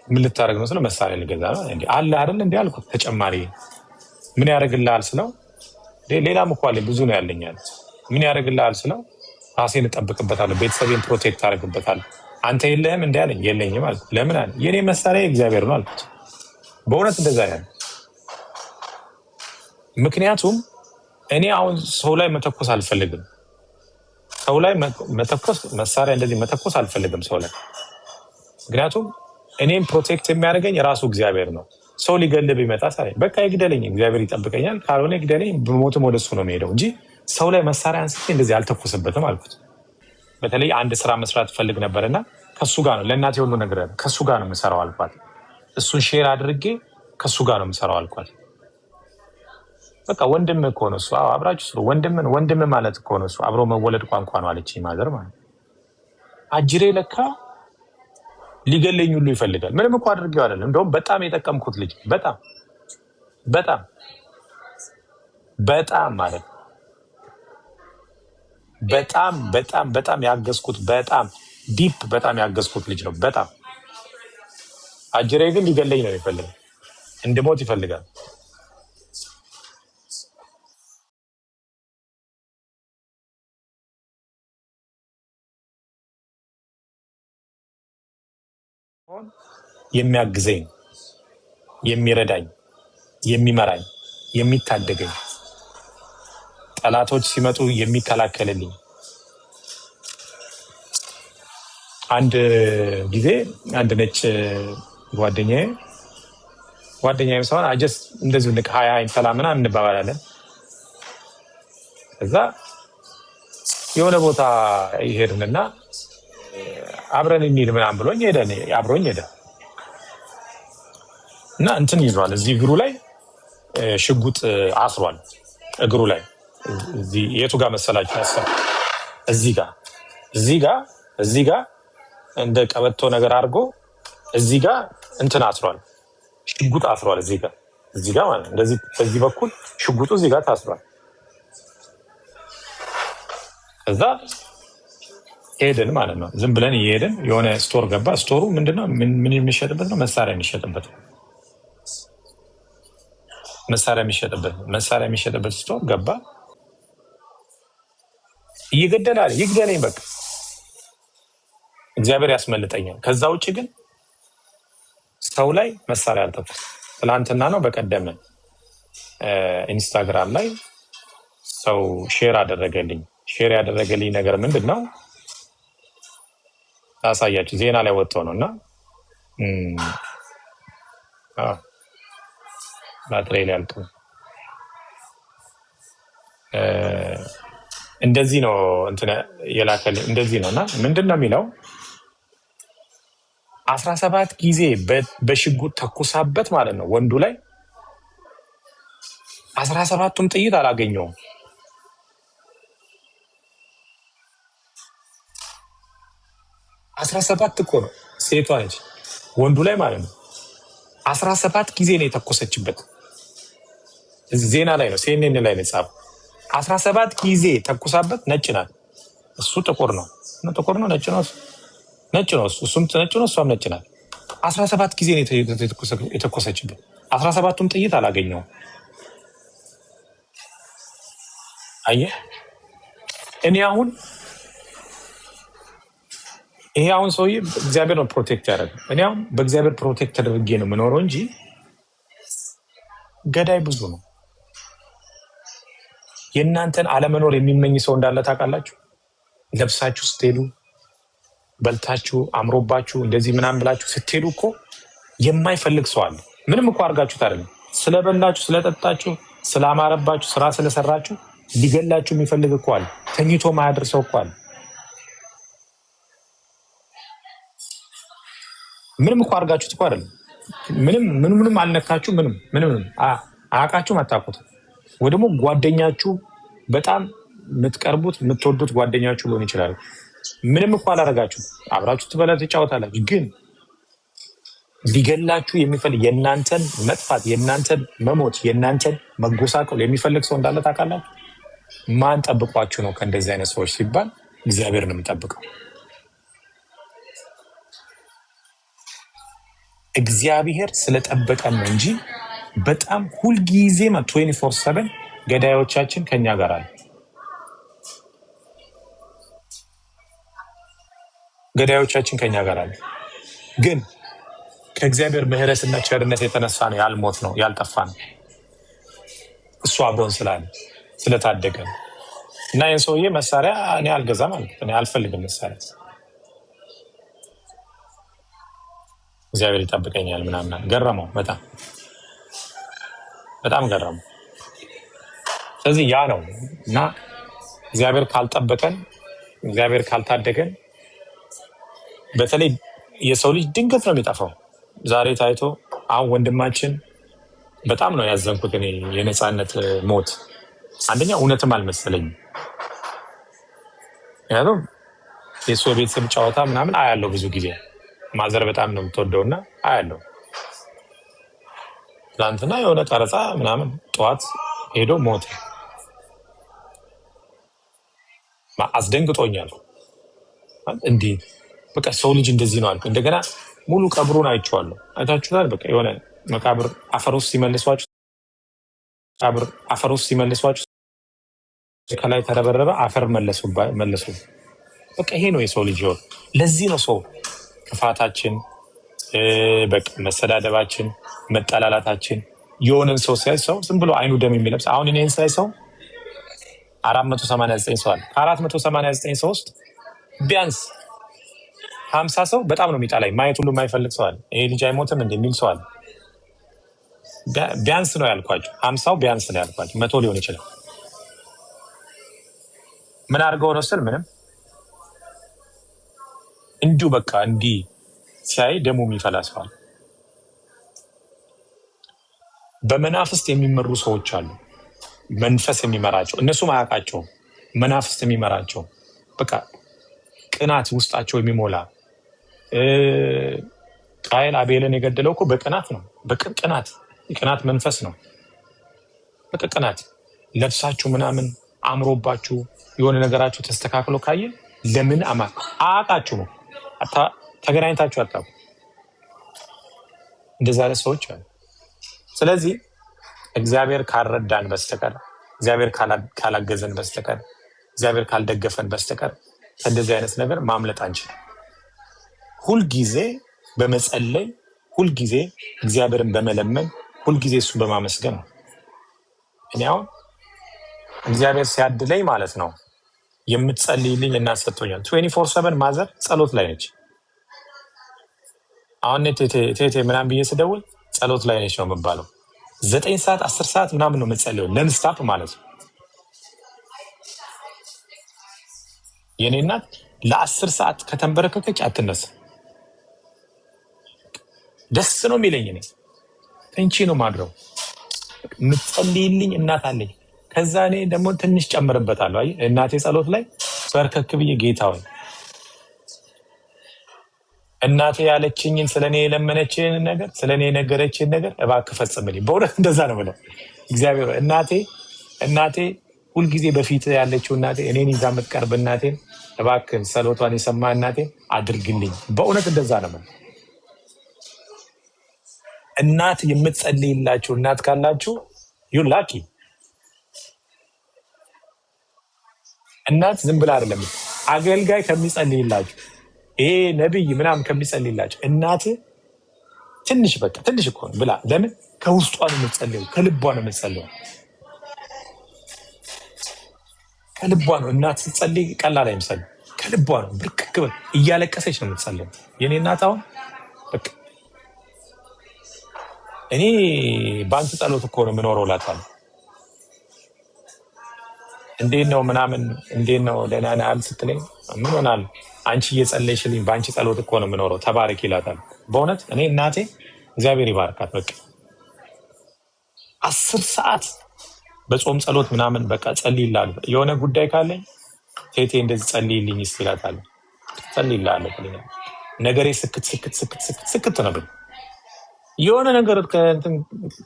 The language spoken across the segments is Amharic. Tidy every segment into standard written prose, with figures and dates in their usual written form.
ምን ልታደርግ ነው ስለው መሳሪያ ልገዛ ነው እንዴ አለ አይደል እንዴ አልኩት። ተጨማሪ ምን ያደርግልሃል ስለው ሌላም እኮ አለ ብዙ ነው ያለኛል። ምን ያደርግልሃል ስለው ራሴን እጠብቅበታለሁ፣ ቤተሰቤን ፕሮቴክት አደርግበታለሁ። አንተ የለህም እንዴ አለኝ። የለኝም አልኩት። ለምን አለ። የኔ መሳሪያ እግዚአብሔር ነው አልኩት። በእውነት እንደዛ ያለ ምክንያቱም እኔ አሁን ሰው ላይ መተኮስ አልፈልግም። ሰው ላይ መተኮስ መሳሪያ እንደዚህ መተኮስ አልፈልግም ሰው ላይ። ምክንያቱም እኔም ፕሮቴክት የሚያደርገኝ ራሱ እግዚአብሔር ነው። ሰው ሊገልብ ይመጣ ሳይ በቃ ይግደለኝ፣ እግዚአብሔር ይጠብቀኛል። ካልሆነ ይግደለኝ፣ በሞትም ወደሱ ነው የሚሄደው እንጂ ሰው ላይ መሳሪያ አንስቼ እንደዚህ አልተኮስበትም አልኩት። በተለይ አንድ ስራ መስራት ፈልግ ነበርና ከሱ ጋር ነው ለእናቴ ሁሉ ነገር ከሱ ጋር ነው የምሰራው አልኳት። እሱን ሼር አድርጌ ከሱ ጋር ነው የምሰራው አልኳት። በቃ ወንድም እኮ ነው እሱ። አብራችሁ ስሩ። ወንድም ማለት እኮ ነው እሱ። አብሮ መወለድ ቋንቋ ነው አለችኝ ማዘር ማለት። አጅሬ ለካ ሊገለኝ ሁሉ ይፈልጋል። ምንም እኮ አድርጌው አይደለም። እንደውም በጣም የጠቀምኩት ልጅ በጣም በጣም በጣም ማለት በጣም ያገዝኩት በጣም ዲፕ በጣም ያገዝኩት ልጅ ነው። በጣም አጅሬ ግን ሊገለኝ ነው ይፈልጋል። እንድሞት ይፈልጋል። የሚያግዘኝ፣ የሚረዳኝ፣ የሚመራኝ፣ የሚታደገኝ፣ ጠላቶች ሲመጡ የሚከላከልልኝ። አንድ ጊዜ አንድ ነጭ ጓደኛዬ ሰሆን አጀስት እንደዚሁ ንቅ ሀያ ሰላም ምናምን እንባባላለን። ከዛ የሆነ ቦታ ይሄድንና አብረን እንሂድ ምናምን ብሎኝ ሄደ። አብሮኝ ሄደ እና እንትን ይዟል፣ እዚህ እግሩ ላይ ሽጉጥ አስሯል። እግሩ ላይ እዚህ የቱ ጋር መሰላችሁ ያሰረ እዚህ ጋር እንደ ቀበቶ ነገር አድርጎ እዚህ ጋር እንትን አስሯል፣ ሽጉጥ አስሯል። እዚህ ጋር ማለት እንደዚህ በዚህ በኩል ሽጉጡ እዚህ ጋር ታስሯል። ከዛ ሄድን ማለት ነው። ዝም ብለን እየሄድን የሆነ ስቶር ገባ። ስቶሩ ምንድነው? ምን የሚሸጥበት ነው? መሳሪያ የሚሸጥበት ስቶር ገባ። እየገደላል ይግደለኝ፣ በቃ እግዚአብሔር ያስመልጠኛል። ከዛ ውጭ ግን ሰው ላይ መሳሪያ አልተኩስ። ትናንትና ነው በቀደም ኢንስታግራም ላይ ሰው ሼር ያደረገልኝ ነገር ምንድን ነው ታሳያችሁ። ዜና ላይ ወጥቶ ነው እና ባትሪ ላይ አልኩ። እንደዚህ ነው እንትን የላከልኝ እንደዚህ ነውና ምንድን ነው የሚለው 17 ጊዜ በሽጉጥ ተኩሳበት ማለት ነው ወንዱ ላይ 17ቱም ጥይት አላገኘውም። 17 እኮ ነው ሴቷ ነች፣ ወንዱ ላይ ማለት ነው 17 ጊዜ ነው የተኮሰችበት። ዜና ላይ ነው CNN ላይ ነው ጻፈው። 17 ጊዜ ተኩሳበት። ነጭ ናት፣ እሱ ጥቁር ነው። ነጭ ነው እሱም ነጭ ነው፣ እሷም ነጭ ናት። 17 ጊዜ ነው የተኮሰችበት። 17ቱም ጥይት አላገኘውም። አየህ እኔ አሁን ይሄ አሁን ሰውዬ እግዚአብሔር ነው ፕሮቴክት ያደረገው። እኔ አሁን በእግዚአብሔር ፕሮቴክት ተደርጌ ነው የምኖረው እንጂ ገዳይ ብዙ ነው። የእናንተን አለመኖር የሚመኝ ሰው እንዳለ ታውቃላችሁ። ለብሳችሁ ስትሄዱ፣ በልታችሁ አምሮባችሁ እንደዚህ ምናምን ብላችሁ ስትሄዱ እኮ የማይፈልግ ሰው አለ። ምንም እኮ አድርጋችሁት አይደለም፣ ስለበላችሁ፣ ስለጠጣችሁ፣ ስላማረባችሁ፣ ስራ ስለሰራችሁ ሊገላችሁ የሚፈልግ እኮ አለ። ተኝቶ ማያድር ሰው እኮ አለ። ምንም እኮ አድርጋችሁት እኮ አይደለም። ምንም አልነካችሁ። ምንም አያውቃችሁም፣ አታውቁት። ወይ ደግሞ ጓደኛችሁ በጣም የምትቀርቡት የምትወዱት ጓደኛችሁ ሊሆን ይችላል። ምንም እኮ አላደረጋችሁ፣ አብራችሁ ትበላ ትጫወታላችሁ። ግን ሊገላችሁ የሚፈልግ የእናንተን መጥፋት፣ የእናንተን መሞት፣ የእናንተን መጎሳቀል የሚፈልግ ሰው እንዳለ ታውቃላችሁ። ማን ጠብቋችሁ ነው ከእንደዚህ አይነት ሰዎች ሲባል እግዚአብሔር ነው የሚጠብቀው። እግዚአብሔር ስለጠበቀን ነው እንጂ በጣም ሁልጊዜ 24/7 ገዳዮቻችን ከኛ ጋር አሉ። ገዳዮቻችን ከኛ ጋር አሉ። ግን ከእግዚአብሔር ምሕረትና ቸርነት የተነሳ ነው ያልሞት ነው ያልጠፋ ነው። እሱ አብሮን ስላለ ስለታደገን እና ይህን ሰውዬ መሳሪያ እኔ አልገዛም አልኩት። እኔ አልፈልግም መሳሪያ፣ እግዚአብሔር ይጠብቀኛል ምናምን። ገረመው፣ በጣም ገረመው። ስለዚህ ያ ነው እና እግዚአብሔር ካልጠበቀን፣ እግዚአብሔር ካልታደገን፣ በተለይ የሰው ልጅ ድንገት ነው የሚጠፋው። ዛሬ ታይቶ አሁን ወንድማችን በጣም ነው ያዘንኩት እኔ የነፃነት ሞት። አንደኛ እውነትም አልመሰለኝም። ምክንያቱም የእሱ የቤተሰብ ጨዋታ ምናምን አያለው ብዙ ጊዜ ማዘር በጣም ነው የምትወደውና አያለው። ትናንትና የሆነ ቀረጻ ምናምን ጠዋት ሄዶ ሞተ። አስደንግጦኛል። እንዲህ በቃ ሰው ልጅ እንደዚህ ነው አልኩ። እንደገና ሙሉ ቀብሩን አይቼዋለሁ። አይታችሁታል? በቃ የሆነ መቃብር አፈር ውስጥ ሲመልሷችሁ ከላይ ተረበረበ፣ አፈር መለሱ። በቃ ይሄ ነው የሰው ልጅ ህይወት። ለዚህ ነው ሰው ክፋታችን፣ በቃ መሰዳደባችን፣ መጠላላታችን። የሆነን ሰው ሲያይ ሰው ዝም ብሎ አይኑ ደም የሚለብስ አሁን እኔን ሳይ ሰው 489 ሰው አለ። ከ489 ሰው ውስጥ ቢያንስ 50 ሰው በጣም ነው የሚጠላኝ፣ ማየት ሁሉ የማይፈልግ ሰው አለ። ይሄ ልጅ አይሞትም እንደሚል ሰው አለ። ቢያንስ ነው ያልኳቸው፣ 50 ቢያንስ ነው ያልኳቸው። 100 ሊሆን ይችላል። ምን አድርገው ነው ስል ምንም እንዲሁ በቃ እንዲህ ሲያይ ደሙ የሚፈላ ሰው አለ። በመናፍስት የሚመሩ ሰዎች አሉ። መንፈስ የሚመራቸው እነሱም አያውቃቸውም። መናፍስት የሚመራቸው በቃ ቅናት ውስጣቸው የሚሞላ ቃየል አቤልን የገደለው እኮ በቅናት ነው። ቅናት መንፈስ ነው። በቃ ቅናት ለብሳችሁ ምናምን አምሮባችሁ የሆነ ነገራችሁ ተስተካክሎ ካየ ለምን አያውቃችሁ ነው። ተገናኝታችሁ አታውቁ። እንደዛ ያለ ሰዎች አሉ። ስለዚህ እግዚአብሔር ካልረዳን በስተቀር፣ እግዚአብሔር ካላገዘን በስተቀር፣ እግዚአብሔር ካልደገፈን በስተቀር ከእንደዚህ አይነት ነገር ማምለጥ አንችልም። ሁልጊዜ በመጸለይ፣ ሁልጊዜ እግዚአብሔርን በመለመን፣ ሁልጊዜ እሱን በማመስገን ነው። እኔ አሁን እግዚአብሔር ሲያድለኝ ማለት ነው የምትጸልይልኝ እናት ሰጥቶኛል። 24/7 ማዘር ጸሎት ላይ ነች። አሁን ቴቴ ምናምን ብዬ ስደውል ጸሎት ላይ ነች ነው የምባለው። 9 ሰዓት 10 ሰዓት ምናምን ነው የምጸልየው ለንስታፕ ማለት ነው። የኔ እናት ለ10 ሰዓት ከተንበረከከች አትነሳ። ደስ ነው የሚለኝ። እኔ እንቺ ነው ማድረው የምትጸልይልኝ እናት አለኝ። ከዛ እኔ ደግሞ ትንሽ ጨምርበታለሁ። አይ እናቴ ጸሎት ላይ በርከክ ብዬ ጌታ ሆይ እናቴ ያለችኝን ስለኔ የለመነችኝ ነገር ስለኔ የነገረችኝ ነገር እባክህ ፈጽምልኝ። በእውነት እንደዛ ነው ብለው እግዚአብሔር እናቴ ሁልጊዜ በፊት ያለችው እናቴ እኔን ይዛ የምትቀርብ እናቴን እባክህ ጸሎቷን የሰማ እናቴን አድርግልኝ። በእውነት እንደዛ ነው ብለው እናት የምትጸልይላችሁ እናት ካላችሁ ዩ ላኪ። እናት ዝም ብላ አይደለም አገልጋይ ከሚጸልይላችሁ ይሄ ነብይ ምናምን ከሚጸልይላችሁ እናት ትንሽ በቃ ትንሽ እኮ ብላ ለምን ከውስጧ ነው የምትጸልየው፣ ከልቧ ነው የምትጸልየው፣ ከልቧ ነው። እናት ስትጸልይ ቀላል አይመስልም። ከልቧ ነው ብርክክ ብላ እያለቀሰች ነው የምትጸልየው። የኔ እናት አሁን በቃ እኔ በአንቺ ጸሎት እኮ ነው የምኖረው እላታለሁ። እንዴት ነው ምናምን እንዴት ነው ደህና ነህ አል ስትለኝ ምን ሆናል አንቺ እየጸለይሽልኝ በአንቺ ጸሎት እኮ ነው የምኖረው ተባረክ ይላታል። በእውነት እኔ እናቴ እግዚአብሔር ይባርካት። በቃ 10 ሰዓት በጾም ጸሎት ምናምን በቃ ጸልይልሃል፣ የሆነ ጉዳይ ካለኝ ቴቴ እንደዚህ ጸልይልኝ እስኪ ይላታል። ጸልይልሃለሁ ብለኛል። ነገሬ ስክት ነው። የሆነ ነገር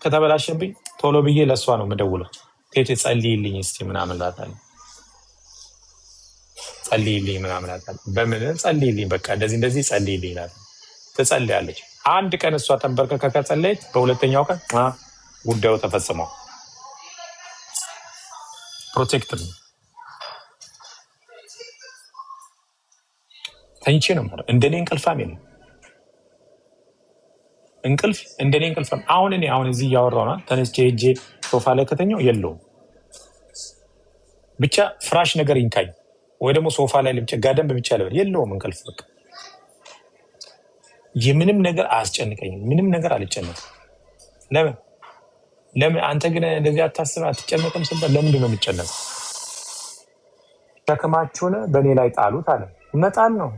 ከተበላሸብኝ ቶሎ ብዬ ለእሷ ነው የምደውለው። ቴቴ ጸልይልኝ እስኪ ምናምን እላታለሁ። ጸልይልኝ ምናምን እላታለሁ። በምን ጸልይልኝ በቃ እንደዚህ ጸልይልኝ እላታለሁ። ትጸልያለች። አንድ ቀን እሷ ተንበርከከ ከጸለየች በሁለተኛው ቀን ጉዳዩ ተፈጽሟል። ፕሮቴክት ነው። ተኝቼ ነው ማለት እንደኔ እንቅልፋም የለም። እንቅልፍ እንደኔ እንቅልፋም አሁን እዚህ እያወራሁ ነው። ተነስቼ ሄጄ ሶፋ ላይ ከተኛው የለውም ብቻ ፍራሽ ነገር ይንካኝ ወይ ደግሞ ሶፋ ላይ ልብቻ ጋደም ብቻ ልበል የለውም እንቅልፍ። በቃ የምንም ነገር አያስጨንቀኝም። ምንም ነገር አልጨነቅም። ለምን አንተ ግን እንደዚህ አታስብ አትጨነቅም ስባል ለምንድን ነው የምጨነቀው? ሸክማችሁን በእኔ ላይ ጣሉት አለ። መጣል ነው።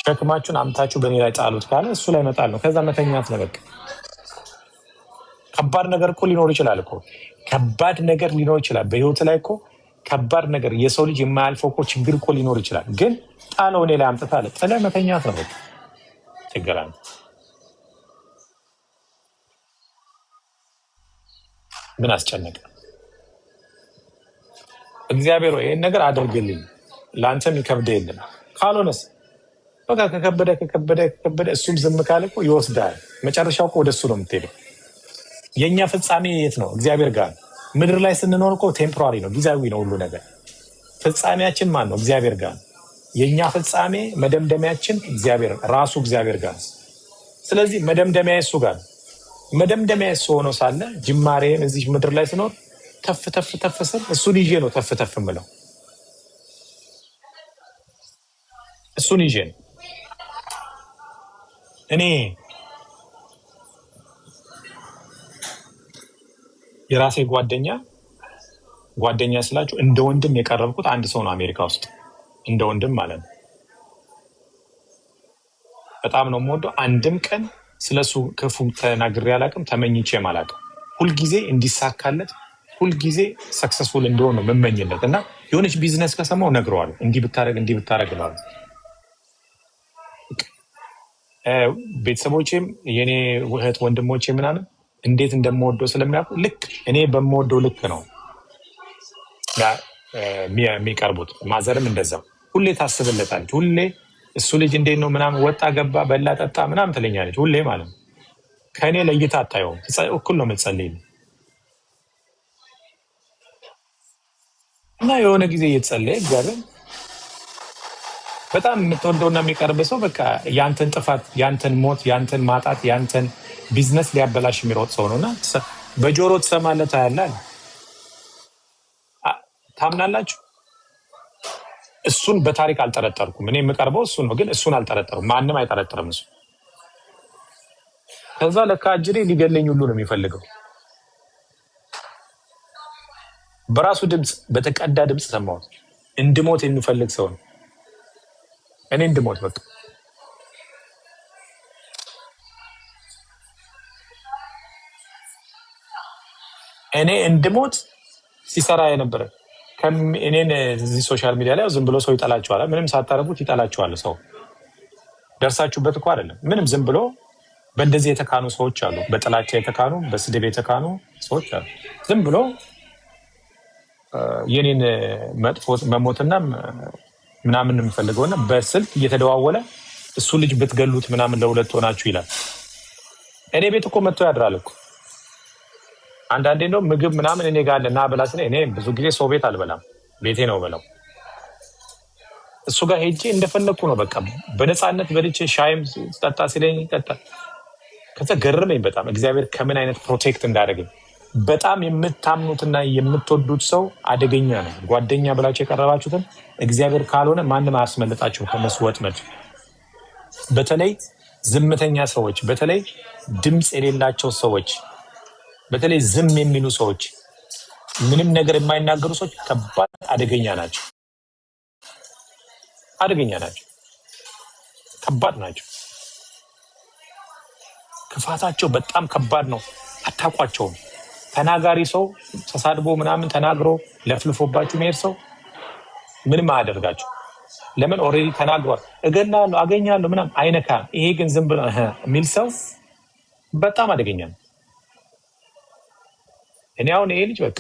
ሸክማችሁን አምታችሁ በእኔ ላይ ጣሉት ካለ እሱ ላይ መጣል ነው። ከዛ መተኛት ነው በቃ። ከባድ ነገር እኮ ሊኖር ይችላል እኮ ከባድ ነገር ሊኖር ይችላል በህይወት ላይ እኮ ከባድ ነገር የሰው ልጅ የማያልፈው እኮ ችግር እኮ ሊኖር ይችላል። ግን ጣለው እኔ ላይ አምጥታ አለ ጥለህ መተኛት ነው በቃ። ችግር አለ ምን አስጨነቀ? እግዚአብሔር ይሄን ነገር አድርግልኝ ለአንተም ይከብደ የለም ካልሆነስ በቃ ከከበደ እሱም ዝም ካለ እኮ ይወስዳል። መጨረሻው እኮ ወደሱ ነው የምትሄደው። የእኛ ፍጻሜ የት ነው? እግዚአብሔር ጋር። ምድር ላይ ስንኖር እኮ ቴምፖራሪ ነው፣ ጊዜያዊ ነው ሁሉ ነገር። ፍጻሜያችን ማን ነው? እግዚአብሔር ጋር። የእኛ ፍጻሜ መደምደሚያችን እግዚአብሔር ራሱ እግዚአብሔር ጋር። ስለዚህ መደምደሚያ እሱ ጋር። መደምደሚያ እሱ ሆኖ ሳለ ጅማሬም እዚህ ምድር ላይ ስኖር ተፍ ስል እሱን ይዤ ነው ተፍ የምለው። እሱን ይዤ ነው እኔ የራሴ ጓደኛ ስላችሁ እንደ ወንድም የቀረብኩት አንድ ሰው ነው አሜሪካ ውስጥ እንደ ወንድም ማለት ነው። በጣም ነው የምወደው። አንድም ቀን ስለሱ ክፉ ተናግሬ አላውቅም፣ ተመኝቼም አላውቅም። ሁልጊዜ እንዲሳካለት ሁልጊዜ ሰክሰስፉል እንደሆነ ነው የምመኝለት እና የሆነች ቢዝነስ ከሰማው ነግረዋለሁ። እንዲህ ብታረግ ነው። ቤተሰቦቼም የኔ እህት ወንድሞቼ ምናምን እንዴት እንደምወደው ስለሚያውቁ ልክ እኔ በምወደው ልክ ነው የሚቀርቡት። ማዘርም እንደዛው ሁሌ ታስብለታለች። ሁሌ እሱ ልጅ እንዴት ነው ምናምን ወጣ ገባ በላ ጠጣ ምናምን ትለኛለች ሁሌ ማለት ነው። ከእኔ ለይታ አታየውም። እኩል ነው የምትጸልይልኝ እና የሆነ ጊዜ እየተጸለየ እግዚአብሔር በጣም የምትወደውና የሚቀርብ ሰው በቃ ያንተን ጥፋት፣ ያንተን ሞት፣ ያንተን ማጣት፣ ያንተን ቢዝነስ ሊያበላሽ የሚሮጥ ሰው ነውና በጆሮ ትሰማለህ፣ ታያለህ። ታምናላችሁ? እሱን በታሪክ አልጠረጠርኩም። እኔ የምቀርበው እሱ ነው፣ ግን እሱን አልጠረጠርኩም። ማንም አይጠረጥርም እሱ። ከዛ ለካ አጅሬ ሊገለኝ ሁሉ ነው የሚፈልገው። በራሱ ድምፅ በተቀዳ ድምፅ ሰማሁት። እንድሞት የሚፈልግ ሰው ነው። እኔ እንድሞት በቃ እኔ እንድሞት ሲሰራ የነበረ እኔን እዚህ ሶሻል ሚዲያ ላይ ዝም ብሎ ሰው ይጠላችኋል። ምንም ሳታረጉት ይጠላችኋል። ሰው ደርሳችሁበት እኮ አይደለም። ምንም ዝም ብሎ በእንደዚህ የተካኑ ሰዎች አሉ። በጥላቻ የተካኑ፣ በስድብ የተካኑ ሰዎች አሉ። ዝም ብሎ የኔን መጥፎ መሞትና ምናምን የምፈልገውና በስልክ እየተደዋወለ እሱ ልጅ ብትገሉት ምናምን ለሁለት ሆናችሁ ይላል። እኔ ቤት እኮ መጥቶ ያድራል እኮ። አንዳንዴ ነው ምግብ ምናምን እኔ ጋር አለና ብላ ስለ እኔ ብዙ ጊዜ ሰው ቤት አልበላም፣ ቤቴ ነው በላው። እሱ ጋር ሄጄ እንደፈለኩ ነው በቃ በነፃነት በልቼ ሻይም ጠጣ ሲለኝ ጠጣ። ከዛ ገረመኝ በጣም እግዚአብሔር ከምን አይነት ፕሮቴክት እንዳደረገኝ። በጣም የምታምኑትና የምትወዱት ሰው አደገኛ ነው። ጓደኛ ብላችሁ የቀረባችሁትን እግዚአብሔር ካልሆነ ማንም አያስመልጣችሁ ከነሱ ወጥመድ። በተለይ ዝምተኛ ሰዎች፣ በተለይ ድምፅ የሌላቸው ሰዎች፣ በተለይ ዝም የሚሉ ሰዎች፣ ምንም ነገር የማይናገሩ ሰዎች ከባድ አደገኛ ናቸው። ከባድ ናቸው። ክፋታቸው በጣም ከባድ ነው። አታውቋቸውም። ተናጋሪ ሰው ተሳድቦ ምናምን ተናግሮ ለፍልፎባችሁ መሄድ ሰው ምንም አያደርጋችሁ። ለምን? ኦልሬዲ ተናግሯል። እገላለሁ፣ አገኛለሁ ምናምን አይነካም። ይሄ ግን ዝም ብሎ የሚል ሰው በጣም አደገኛ ነው። እኔ አሁን ይሄ ልጅ በቃ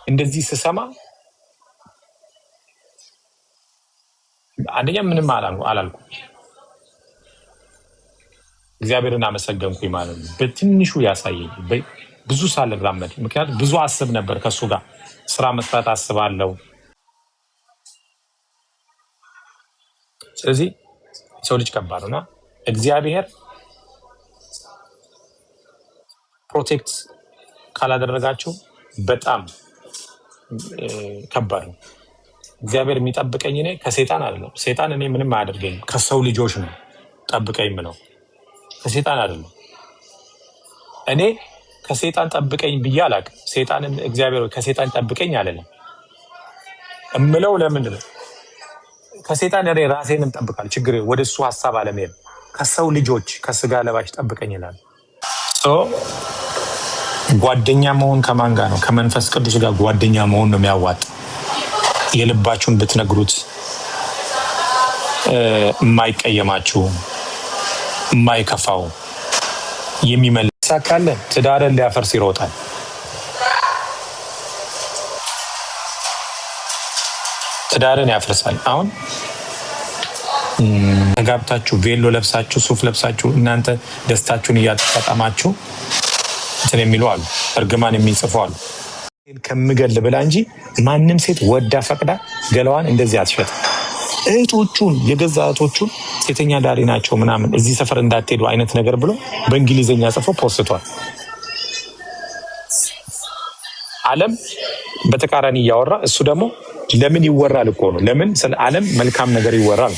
እንደዚህ ስሰማ አንደኛ ምንም አላልኩ እግዚአብሔርን አመሰገንኩኝ ማለት ነው። በትንሹ ያሳየኝ ብዙ ሳልራመድ ምክንያቱም ብዙ አስብ ነበር ከሱ ጋር ስራ መስራት አስባለሁ። ስለዚህ ሰው ልጅ ከባድ ነውና እግዚአብሔር ፕሮቴክት ካላደረጋችሁ በጣም ከባድ ነው። እግዚአብሔር የሚጠብቀኝ እኔ ከሰይጣን አይደለም። ሰይጣን እኔ ምንም አያደርገኝም፣ ከሰው ልጆች ነው ጠብቀኝ ምነው፣ ከሰይጣን አይደለም። እኔ ከሰይጣን ጠብቀኝ ብዬ አላውቅም። ሰይጣንን እግዚአብሔር ከሰይጣን ጠብቀኝ አለለም እምለው። ለምንድን ነው ከሰይጣን እኔ ራሴንም ጠብቃለሁ። ችግር ወደ እሱ ሀሳብ አለመሄድ፣ ከሰው ልጆች ከስጋ ለባሽ ጠብቀኝ ይላል። ጓደኛ መሆን ከማን ጋር ነው? ከመንፈስ ቅዱስ ጋር ጓደኛ መሆን ነው የሚያዋጥ። የልባችሁን ብትነግሩት የማይቀየማችሁ የማይከፋው የሚመልስ ካለ ትዳርን ሊያፈርስ ይሮጣል። ትዳርን ያፈርሳል። አሁን ተጋብታችሁ ቬሎ ለብሳችሁ ሱፍ ለብሳችሁ እናንተ ደስታችሁን እያጣጣማችሁ እንትን የሚሉ አሉ፣ እርግማን የሚጽፉ አሉ። ከምገል ብላ እንጂ ማንም ሴት ወዳ ፈቅዳ ገለዋን እንደዚህ አትሸጥ። እህቶቹን የገዛ እህቶቹን ሴተኛ ዳሪ ናቸው ምናምን እዚህ ሰፈር እንዳትሄዱ አይነት ነገር ብሎ በእንግሊዝኛ ጽፎ ፖስቷል። ዓለም በተቃራኒ እያወራ እሱ ደግሞ ለምን ይወራል እኮ ነው። ለምን ስለ ዓለም መልካም ነገር ይወራል።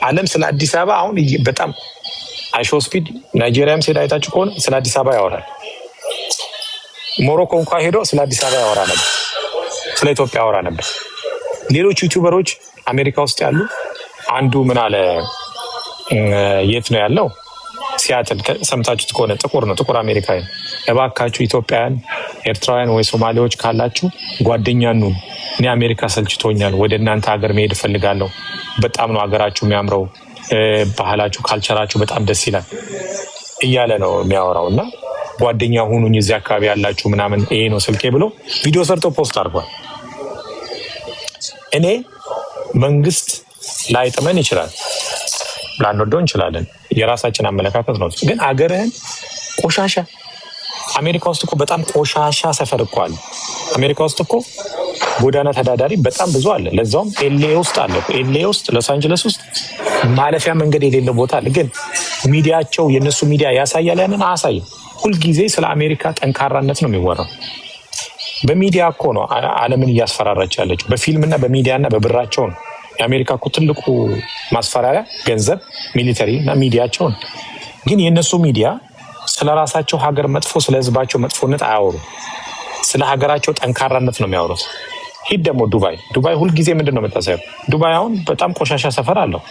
ዓለም ስለ አዲስ አበባ አሁን በጣም አይሾ ስፒድ ናይጄሪያም ሴት አይታችሁ ከሆነ ስለ አዲስ አበባ ያወራል። ሞሮኮ እንኳን ሄዶ ስለ አዲስ አበባ ያወራ ነበር፣ ስለ ኢትዮጵያ ያወራ ነበር። ሌሎች ዩቲዩበሮች አሜሪካ ውስጥ ያሉ አንዱ ምን አለ፣ የት ነው ያለው? ሲያትል ሰምታችሁት ከሆነ ጥቁር ነው፣ ጥቁር አሜሪካዊ። እባካችሁ ኢትዮጵያውያን፣ ኤርትራውያን ወይ ሶማሌዎች ካላችሁ ጓደኛ ኑ፣ እኔ አሜሪካ ሰልችቶኛል፣ ወደ እናንተ ሀገር መሄድ እፈልጋለሁ። በጣም ነው ሀገራችሁ የሚያምረው፣ ባህላችሁ፣ ካልቸራችሁ በጣም ደስ ይላል እያለ ነው የሚያወራው። እና ጓደኛ ሁኑኝ እዚህ አካባቢ ያላችሁ ምናምን፣ ይሄ ነው ስልኬ ብሎ ቪዲዮ ሰርቶ ፖስት አድርጓል። እኔ መንግስት ላይጥመን ይችላል፣ ላንወደው እንችላለን፣ የራሳችን አመለካከት ነው። ግን አገርህን ቆሻሻ፣ አሜሪካ ውስጥ እኮ በጣም ቆሻሻ ሰፈር እኮ አለ። አሜሪካ ውስጥ እኮ ጎዳና ተዳዳሪ በጣም ብዙ አለ። ለዛውም ኤልኤ ውስጥ አለ። ኤልኤ ውስጥ፣ ሎስ አንጀለስ ውስጥ ማለፊያ መንገድ የሌለው ቦታ አለ። ግን ሚዲያቸው የነሱ ሚዲያ ያሳያል፣ ያንን አያሳይም። ሁልጊዜ ስለ አሜሪካ ጠንካራነት ነው የሚወራው። በሚዲያ እኮ ነው ዓለምን እያስፈራራች ያለችው፣ በፊልምና በሚዲያና በብራቸው ነው። የአሜሪካ እኮ ትልቁ ማስፈራሪያ ገንዘብ፣ ሚሊተሪ እና ሚዲያቸው ነው። ግን የእነሱ ሚዲያ ስለ ራሳቸው ሀገር መጥፎ፣ ስለ ህዝባቸው መጥፎነት አያወሩም። ስለ ሀገራቸው ጠንካራነት ነው የሚያወሩት። ሂድ ደግሞ ዱባይ ሁልጊዜ ምንድን ነው የምታሳየው? ዱባይ አሁን በጣም ቆሻሻ ሰፈር አለው፣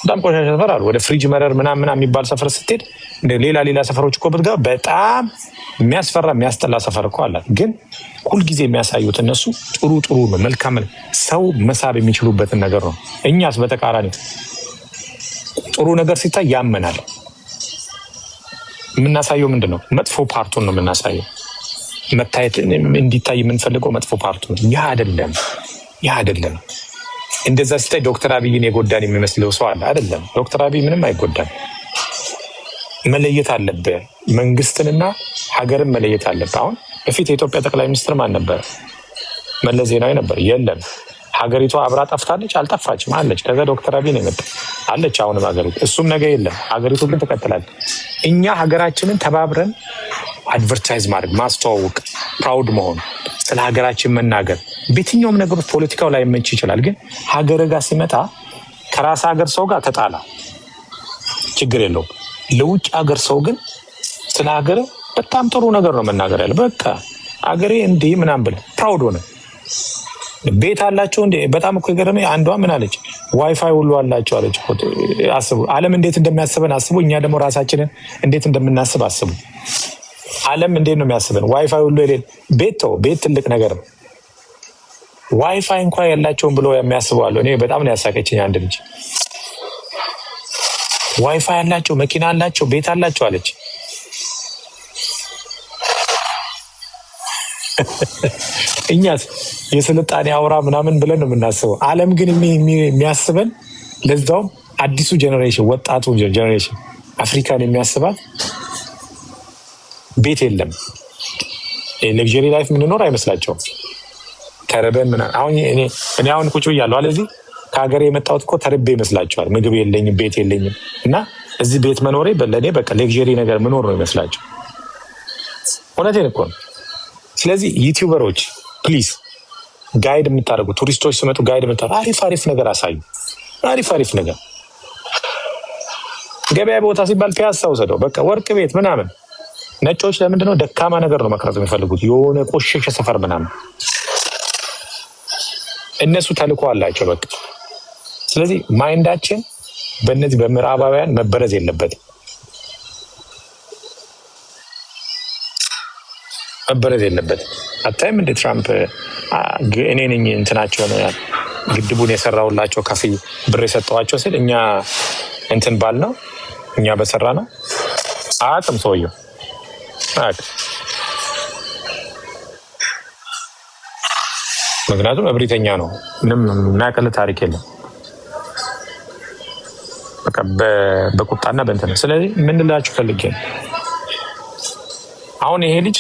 በጣም ቆሻሻ ሰፈር አለው። ወደ ፍሪጅ መረር ምናምን የሚባል ሰፈር ስትሄድ ሌላ ሰፈሮች እኮ ብትገባ በጣም የሚያስፈራ የሚያስጠላ ሰፈር እኮ አላት። ግን ሁልጊዜ የሚያሳዩት እነሱ ጥሩ ነው፣ መልካም ሰው መሳብ የሚችሉበትን ነገር ነው። እኛስ በተቃራኒ ጥሩ ነገር ሲታይ ያመናል። የምናሳየው ምንድን ነው? መጥፎ ፓርቱን ነው የምናሳየው። መታየት እንዲታይ የምንፈልገው መጥፎ ፓርቱ ነው። ያ አይደለም። እንደዛ ሲታይ ዶክተር አብይን የጎዳን የሚመስለው ሰው አለ። አይደለም፣ ዶክተር አብይ ምንም አይጎዳን። መለየት አለብህ፣ መንግስትንና ሀገርን መለየት አለብህ። አሁን በፊት የኢትዮጵያ ጠቅላይ ሚኒስትር ማን ነበር? መለስ ዜናዊ ነበር። የለም፣ ሀገሪቷ አብራ ጠፍታለች? አልጠፋችም፣ አለች። ከዛ ዶክተር አብይ ነው የመጣ አለች። አሁንም ሀገሪቱ እሱም ነገ የለም፣ ሀገሪቱ ግን ትቀጥላለች። እኛ ሀገራችንን ተባብረን አድቨርታይዝ ማድረግ፣ ማስተዋወቅ፣ ፕራውድ መሆን፣ ስለ ሀገራችን መናገር። በየትኛውም ነገሮች ፖለቲካው ላይ መች ይችላል፣ ግን ሀገር ጋር ሲመጣ ከራስ ሀገር ሰው ጋር ተጣላ ችግር የለውም። ለውጭ ሀገር ሰው ግን ስለ ሀገር በጣም ጥሩ ነገር ነው መናገር ያለ። በቃ ሀገሬ እንዲህ ምናምን ብለህ ፕራውድ ሆነ። ቤት አላቸው እንዴ? በጣም እኮ የገረመኝ አንዷ ምን አለች? ዋይፋይ ሁሉ አላቸው አለች። አስቡ፣ ዓለም እንዴት እንደሚያስበን አስቡ። እኛ ደግሞ ራሳችንን እንዴት እንደምናስብ አስቡ። ዓለም እንዴት ነው የሚያስበን? ዋይፋይ ሁሉ የሌለ ቤት ትልቅ ነገር ነው። ዋይፋይ እንኳን ያላቸውን ብሎ የሚያስበዋሉ። እኔ በጣም ነው ያሳቀችኝ። አንድ ልጅ ዋይፋይ አላቸው፣ መኪና አላቸው፣ ቤት አላቸው አለች። እኛስ የስልጣኔ አውራ ምናምን ብለን ነው የምናስበው። ዓለም ግን የሚያስበን ለዛውም አዲሱ ጀኔሬሽን ወጣቱ ጀኔሬሽን አፍሪካን የሚያስባት ቤት የለም ሌክዠሪ ላይፍ ምንኖር አይመስላቸውም። ተርበን ምናምን አሁን እኔ አሁን ቁጭ ብያለሁ አለ እዚህ ከሀገር የመጣሁት እኮ ተርቤ ይመስላቸዋል። ምግብ የለኝም ቤት የለኝም እና እዚህ ቤት መኖሬ ለእኔ በቃ ሌክዠሪ ነገር ምኖር ነው ይመስላቸው። እውነቴን እኮ ነው። ስለዚህ ዩቲዩበሮች ፕሊዝ ጋይድ የምታደርጉ ቱሪስቶች ሲመጡ ጋይድ የምታደርጉ አሪፍ ነገር አሳዩ። አሪፍ ነገር ገበያ ቦታ ሲባል ፒያሳ ውሰደው በቃ ወርቅ ቤት ምናምን። ነጮች ለምንድነው ደካማ ነገር ነው መቅረጽ የሚፈልጉት? የሆነ ቆሸሸ ሰፈር ምናምን። እነሱ ተልኮ አላቸው በቃ። ስለዚህ ማይንዳችን በእነዚህ በምዕራባውያን መበረዝ የለበትም። አታይም እንደ ትራምፕ እኔ ነኝ እንትናቸውን ግድቡን የሰራውላቸው ከፊ ብር የሰጠዋቸው ሲል እኛ እንትን ባል ነው እኛ በሰራ ነው አቅም ሰውየው ምክንያቱም እብሪተኛ ነው። ምንም የሚያቀል ታሪክ የለም። በቃ በቁጣና በእንትን። ስለዚህ ምን ልላችሁ ፈልጌ ነው አሁን ይሄ ልጅ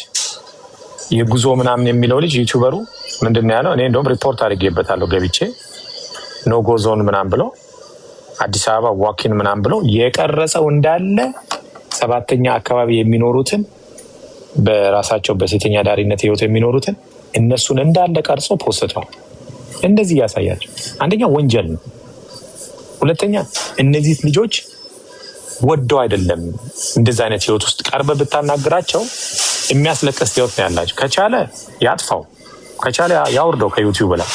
የጉዞ ምናምን የሚለው ልጅ ዩቲዩበሩ ምንድን ነው ያለው? እኔ እንደውም ሪፖርት አድርጌበታለሁ ገብቼ ኖጎ ዞን ምናምን ብሎ አዲስ አበባ ዋኪን ምናምን ብሎ የቀረጸው እንዳለ 7ኛ አካባቢ የሚኖሩትን በራሳቸው በሴተኛ ዳሪነት ህይወት የሚኖሩትን እነሱን እንዳለ ቀርጾ ፖስቷል። እንደዚህ ያሳያቸው አንደኛ ወንጀል ነው። ሁለተኛ እነዚህ ልጆች ወደው አይደለም እንደዚህ አይነት ህይወት ውስጥ ቀርበ ብታናግራቸው የሚያስለቅስ ህይወት ነው ያላቸው። ከቻለ ያጥፋው፣ ከቻለ ያውርደው ከዩቲዩብ ላይ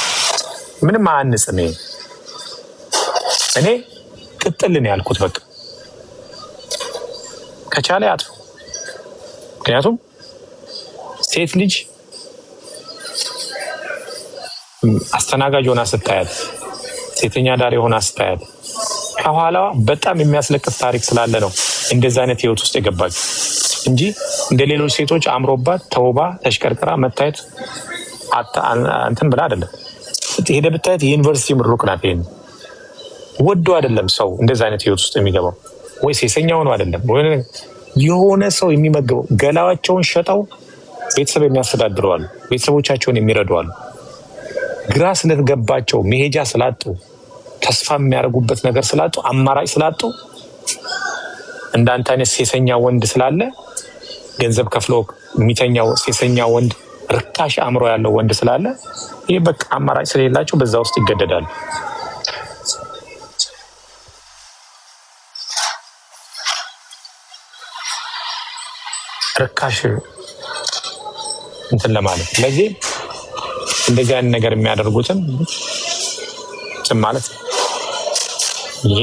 ምንም አያንጽም። እኔ ቅጥልን ያልኩት በቃ ከቻለ ያጥፋው። ምክንያቱም ሴት ልጅ አስተናጋጅ ሆና ስታያት፣ ሴተኛ ዳሪ ሆና ስታያት ከኋላዋ በጣም የሚያስለቅስ ታሪክ ስላለ ነው እንደዚህ አይነት ህይወት ውስጥ የገባችው እንጂ እንደ ሌሎች ሴቶች አምሮባት ተውባ ተሽከርክራ መታየት እንትን ብላ አይደለም። ሄደ ብታየት የዩኒቨርሲቲ ምሩቅ ናት። ይሄን ወዶ አይደለም ሰው እንደዚህ አይነት ህይወት ውስጥ የሚገባው ወይ ሴሰኛው ነው አይደለም ወይ የሆነ ሰው የሚመገበው ገላዋቸውን ሸጠው ቤተሰብ የሚያስተዳድሩ አሉ፣ ቤተሰቦቻቸውን የሚረዱ አሉ። ግራ ስለተገባቸው መሄጃ ስላጡ ተስፋ የሚያደርጉበት ነገር ስላጡ አማራጭ ስላጡ እንዳንተ አይነት ሴሰኛ ወንድ ስላለ ገንዘብ ከፍሎ የሚተኛው ሴሰኛ ወንድ ርካሽ አእምሮ ያለው ወንድ ስላለ ይሄ በቃ አማራጭ ስለሌላቸው በዛ ውስጥ ይገደዳሉ። ርካሽ እንትን ለማለት ስለዚህ እንደዚህ አይነት ነገር የሚያደርጉትን ማለት ይሄ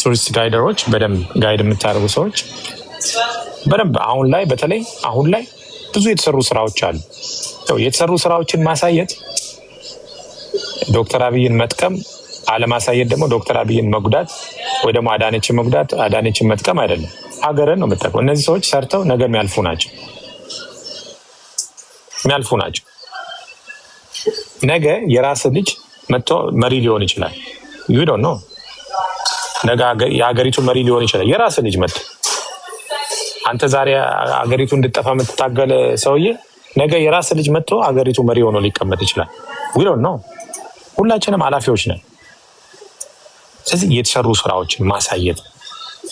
ቱሪስት ጋይደሮች በደንብ ጋይድ የምታደርጉ ሰዎች በደንብ አሁን ላይ በተለይ አሁን ላይ ብዙ የተሰሩ ስራዎች አሉ። የተሰሩ ስራዎችን ማሳየት ዶክተር አብይን መጥቀም፣ አለማሳየት ደግሞ ዶክተር አብይን መጉዳት ወይ ደግሞ አዳነችን መጉዳት አዳነችን መጥቀም አይደለም። ሀገርን ነው የምጠቀመው። እነዚህ ሰዎች ሰርተው ነገ የሚያልፉ ናቸው። ነገ የራስ ልጅ መጥቶ መሪ ሊሆን ይችላል። ዩ ዶንት ኖ ነገ የሀገሪቱ መሪ ሊሆን ይችላል። የራስ ልጅ መጥቶ አንተ ዛሬ ሀገሪቱ እንድጠፋ የምትታገል ሰውዬ ነገ የራስ ልጅ መጥቶ ሀገሪቱ መሪ ሆኖ ሊቀመጥ ይችላል። ዊ ዶንት ኖ ሁላችንም ኃላፊዎች ነን። ስለዚህ የተሰሩ ስራዎችን ማሳየት፣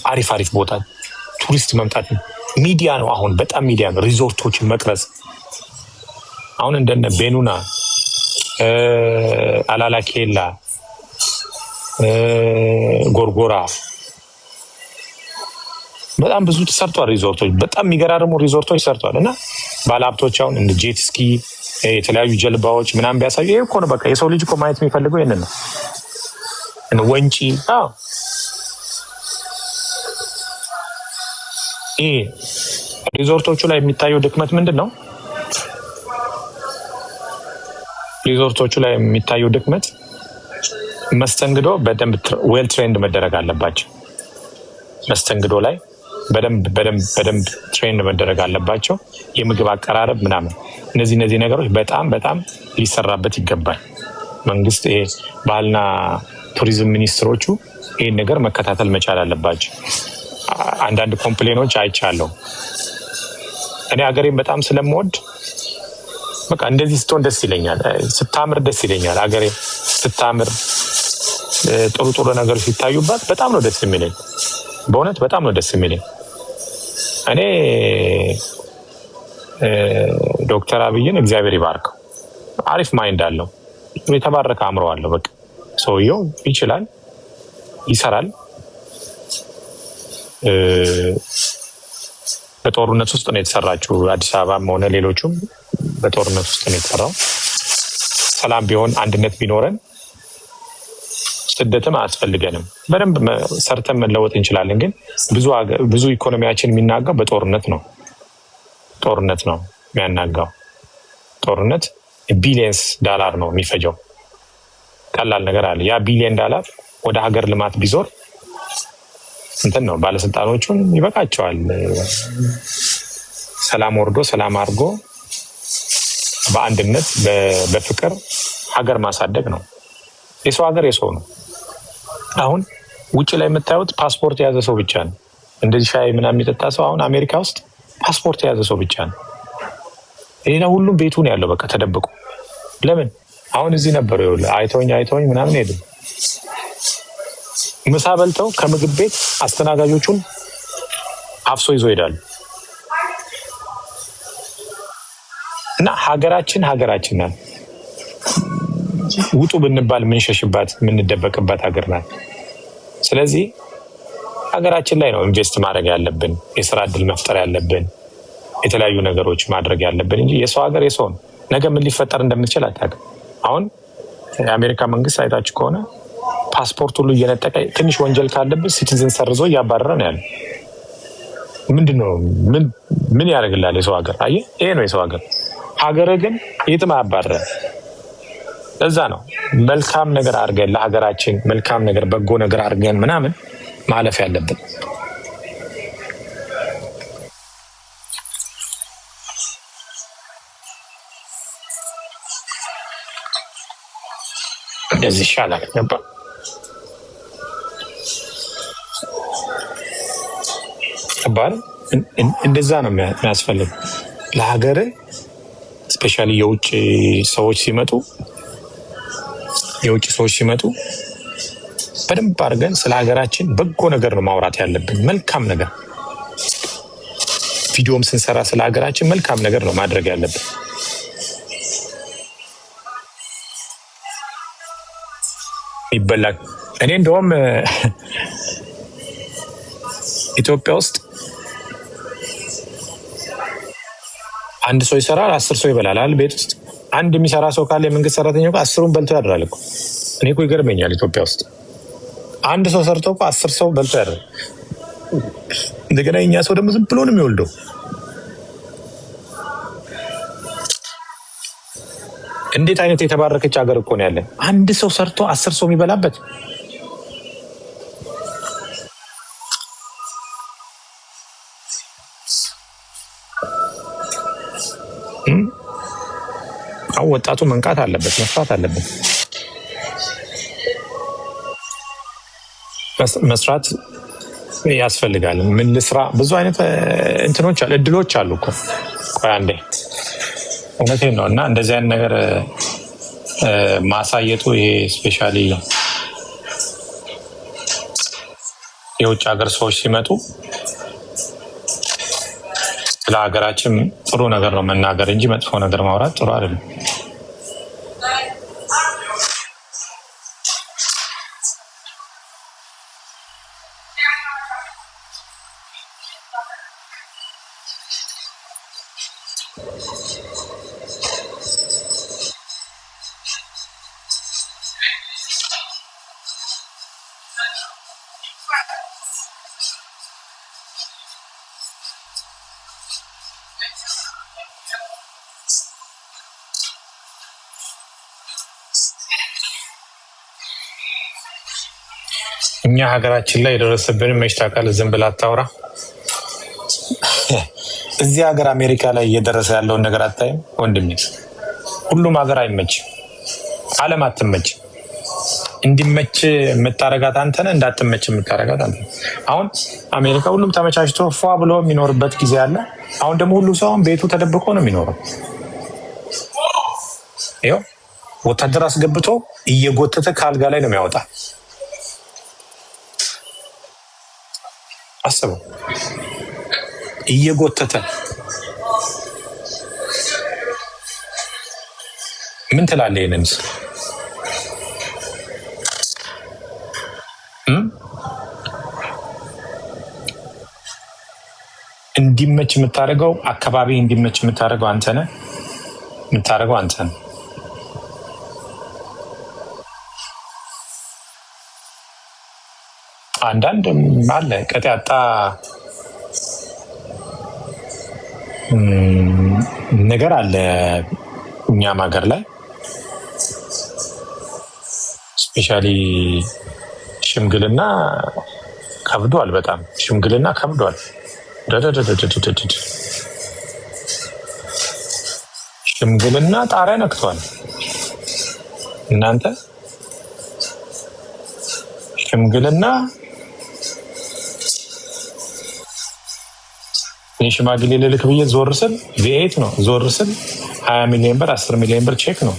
አሪፍ ቦታ ቱሪስት መምጣት ሚዲያ ነው። አሁን በጣም ሚዲያ ነው። ሪዞርቶችን መቅረጽ አሁን እንደነ ቤኑና አላላ ኬላ ጎርጎራ በጣም ብዙ ተሰርቷል። ሪዞርቶች በጣም የሚገራርሙ ሪዞርቶች ሰርቷል። እና ባለሀብቶች አሁን እንደ ጄት ስኪ የተለያዩ ጀልባዎች ምናምን ቢያሳዩ ይሄ እኮ ነው በቃ የሰው ልጅ እኮ ማየት የሚፈልገው ይሄንን ነው። ወንጪ ይሄ ሪዞርቶቹ ላይ የሚታየው ድክመት ምንድን ነው? ሪዞርቶቹ ላይ የሚታየው ድክመት መስተንግዶ በደንብ ዌል ትሬንድ መደረግ አለባቸው። መስተንግዶ ላይ በደንብ ትሬን መደረግ አለባቸው። የምግብ አቀራረብ ምናምን እነዚህ ነገሮች በጣም ሊሰራበት ይገባል። መንግስት ይሄ ባህልና ቱሪዝም ሚኒስትሮቹ ይህን ነገር መከታተል መቻል አለባቸው። አንዳንድ ኮምፕሌኖች አይቻለሁ። እኔ ሀገሬን በጣም ስለምወድ በቃ እንደዚህ ስትሆን ደስ ይለኛል፣ ስታምር ደስ ይለኛል። ሀገሬ ስታምር ጥሩ ነገሮች ሲታዩባት በጣም ነው ደስ የሚለኝ። በእውነት በጣም ነው ደስ የሚለኝ። እኔ ዶክተር አብይን እግዚአብሔር ይባርከው። አሪፍ ማይንድ አለው፣ የተባረከ አእምሮ አለው። በቃ ሰውየው ይችላል፣ ይሰራል። በጦርነት ውስጥ ነው የተሰራችው። አዲስ አበባም ሆነ ሌሎቹም በጦርነት ውስጥ ነው የተሰራው። ሰላም ቢሆን አንድነት ቢኖረን ስደትም አያስፈልገንም። በደንብ ሰርተን መለወጥ እንችላለን። ግን ብዙ ኢኮኖሚያችን የሚናጋው በጦርነት ነው። ጦርነት ነው የሚያናጋው። ጦርነት ቢሊየንስ ዳላር ነው የሚፈጀው። ቀላል ነገር አለ። ያ ቢሊየን ዳላር ወደ ሀገር ልማት ቢዞር እንትን ነው። ባለስልጣኖቹን ይበቃቸዋል። ሰላም ወርዶ ሰላም አድርጎ በአንድነት በፍቅር ሀገር ማሳደግ ነው። የሰው ሀገር የሰው ነው። አሁን ውጭ ላይ የምታዩት ፓስፖርት የያዘ ሰው ብቻ ነው። እንደዚህ ሻይ ምናምን የሚጠጣ ሰው አሁን አሜሪካ ውስጥ ፓስፖርት የያዘ ሰው ብቻ ነው። ሌላ ሁሉም ቤቱ ነው ያለው፣ በቃ ተደብቆ። ለምን? አሁን እዚህ ነበሩ አይተውኝ ምናምን ሄዱ። ምሳ በልተው ከምግብ ቤት አስተናጋጆቹን አፍሶ ይዞ ይሄዳሉ። እና ሀገራችን ናት። ውጡ ብንባል የምንሸሽባት የምንደበቅባት ሀገር ናት። ስለዚህ ሀገራችን ላይ ነው ኢንቨስት ማድረግ ያለብን፣ የስራ እድል መፍጠር ያለብን፣ የተለያዩ ነገሮች ማድረግ ያለብን እንጂ የሰው ሀገር የሰው ነው። ነገ ምን ሊፈጠር እንደምትችል አታውቅም። አሁን የአሜሪካ መንግስት አይታችሁ ከሆነ ፓስፖርት ሁሉ እየነጠቀ ትንሽ ወንጀል ካለብን ሲቲዝን ሰርዞ እያባረረ ነው ያለ። ምንድነው? ምን ያደርግላል የሰው ሀገር? አየህ፣ ይሄ ነው የሰው ሀገር። ሀገር ግን የትም አያባረረ። ለዛ ነው መልካም ነገር አድርገን ለሀገራችን መልካም ነገር በጎ ነገር አድርገን ምናምን ማለፍ ያለብን። እንደዚህ ይሻላል ነበር። እንደዛ ነው የሚያስፈልግ ለሀገር። ስፔሻሊ የውጭ ሰዎች ሲመጡ በደንብ አድርገን ስለ ሀገራችን በጎ ነገር ነው ማውራት ያለብን። መልካም ነገር ቪዲዮም ስንሰራ ስለ ሀገራችን መልካም ነገር ነው ማድረግ ያለብን። ይበላል። እኔ እንደውም ኢትዮጵያ ውስጥ አንድ ሰው ይሰራል፣ 10 ሰው ይበላል። ቤት ውስጥ አንድ የሚሰራ ሰው ካለ የመንግስት ሰራተኛ 10ሩን በልቶ ያድራል እኮ። እኔ እኮ ይገርመኛል። ኢትዮጵያ ውስጥ አንድ ሰው ሰርቶ እኮ 10 ሰው በልቶ ያድራል። እንደገና የኛ ሰው ደግሞ ዝም ብሎ ነው የሚወልደው። እንዴት አይነት የተባረከች ሀገር እኮ ነው ያለን። አንድ ሰው ሰርቶ 10 ሰው የሚበላበት። አሁን ወጣቱ መንቃት አለበት፣ መስራት አለበት። መስራት ያስፈልጋል። ምን ልስራ? ብዙ አይነት እንትኖች አሉ፣ እድሎች አሉ እኮ። ቆይ አንዴ፣ እውነቴን ነው። እና እንደዚህ አይነት ነገር ማሳየቱ ይሄ ስፔሻሊ የውጭ ሀገር ሰዎች ሲመጡ ስለ ሀገራችን ጥሩ ነገር ነው መናገር እንጂ መጥፎ ነገር ማውራት ጥሩ አይደለም። እኛ ሀገራችን ላይ የደረሰብን መች ታውቃለህ? ዝም ብላ አታውራ። እዚህ ሀገር አሜሪካ ላይ እየደረሰ ያለውን ነገር አታይም ወንድሜ? ሁሉም ሀገር አይመችም፣ ዓለም አትመች። እንዲመች የምታረጋት አንተ ነህ፣ እንዳትመች የምታረጋት አንተ ነህ። አሁን አሜሪካ ሁሉም ተመቻችቶ ፏ ብሎ የሚኖርበት ጊዜ አለ። አሁን ደግሞ ሁሉ ሰው ቤቱ ተደብቆ ነው የሚኖረው። ይኸው ወታደር አስገብቶ እየጎተተ ከአልጋ ላይ ነው የሚያወጣ። አስበው፣ እየጎተተ ምን ትላለህ? ይሄንንስ እንዲመች የምታደርገው አካባቢ እንዲመች የምታደርገው አንተ ነህ። የምታደርገው አንተ ነህ። አንዳንድ አለ ቀጥያጣ ነገር አለ እኛም ሀገር ላይ ስፔሻሊ ሽምግልና ከብዷል። በጣም ሽምግልና ከብዷል። ሽምግልና ጣሪያ ነክቷል። እናንተ ሽምግልና እኔ ሽማግሌ ልልክ ብዬ ዞር ስል ቪኤት ነው። ዞር ስል 20 ሚሊዮን ብር 10 ሚሊዮን ብር ቼክ ነው።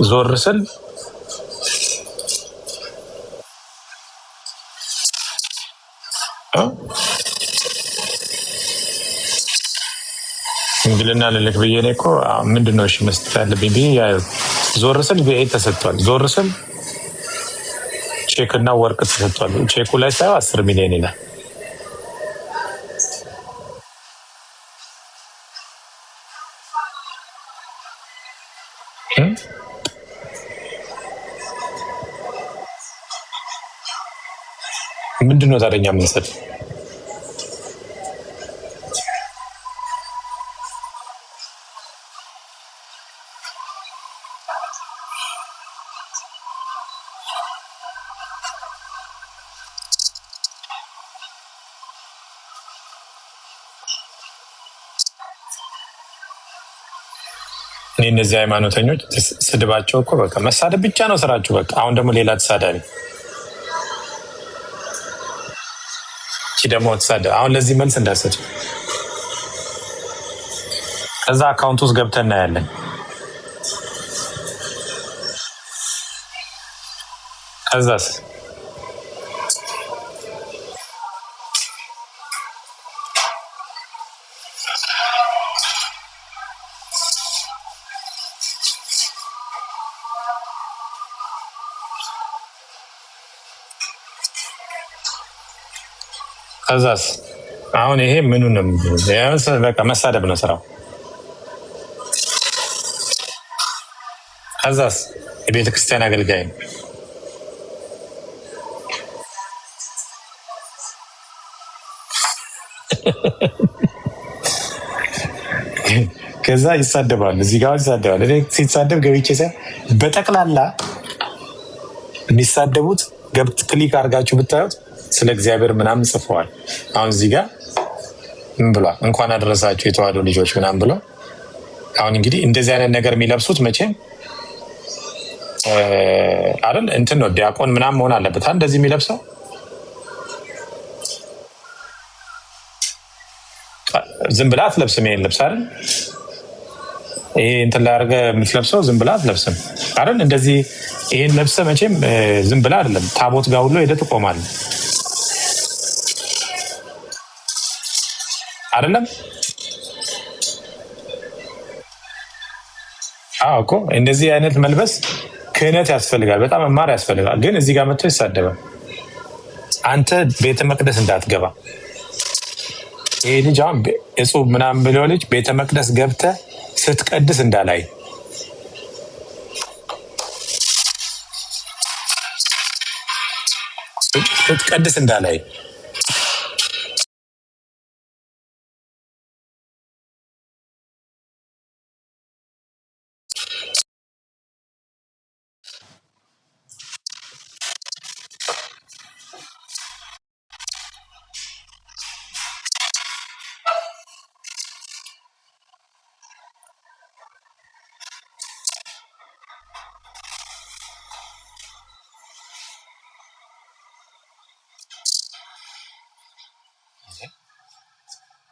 ዞር ስል ሽምግልና ልልክ ብዬ እኔ እኮ ምንድነው እሺ መስጠት ያለብኝ ብዬ ዞር ስል ቪኤት ተሰጥቷል። ዞር ስል ቼክና ወርቅ ተሰጥቷል። ቼኩ ላይ ሳይሆን 10 ሚሊዮን ይላል። ምንድነው ታዲያ እኛ የምንሰጥ? እኔ እነዚህ ሃይማኖተኞች ስድባቸው እኮ በቃ መሳደብ ብቻ ነው ስራችሁ። በቃ አሁን ደግሞ ሌላ ተሳዳቢ ደግሞ ተሳደብ። አሁን ለዚህ መልስ እንዳሰጥ ከዛ አካውንት ውስጥ ገብተን እናያለን። ከዛስ ከዛስ አሁን ይሄ ምኑንም በቃ መሳደብ ነው ስራው። ከዛስ የቤተ ክርስቲያን አገልጋይ ነው። ከዛ ይሳደባል፣ እዚህ ጋር ይሳደባል። እኔ ሲሳደብ ገብቼ ሳይ በጠቅላላ የሚሳደቡት ገብት ክሊክ አድርጋችሁ ብታዩት ስለ እግዚአብሔር ምናምን ጽፈዋል። አሁን እዚህ ጋር ምን ብሏል? እንኳን አደረሳችሁ የተዋሕዶ ልጆች ምናምን ብሎ አሁን እንግዲህ እንደዚህ አይነት ነገር የሚለብሱት መቼም አይደል እንትን ነው ዲያቆን ምናምን መሆን አለበት እንደዚህ የሚለብሰው። ዝም ብላ አትለብስም ይሄን ልብስ አይደል? ይሄ እንትን ላይ አድርገህ የምትለብሰው ዝም ብላ አትለብስም አይደል? እንደዚህ ይሄን ለብሰህ መቼም ዝም ብላ አይደለም። ታቦት ጋር ሁሉ ሄደህ ትቆማለህ አይደለም? አዎ እኮ እንደዚህ አይነት መልበስ ክህነት ያስፈልጋል፣ በጣም መማር ያስፈልጋል። ግን እዚህ ጋር መጥቶ ይሳደባል። አንተ ቤተ መቅደስ እንዳትገባ ይሄ ልጅ አሁን እጹብ ምናምን ብለው ልጅ ቤተ መቅደስ ገብተህ ስትቀድስ እንዳላይ ስትቀድስ እንዳላይ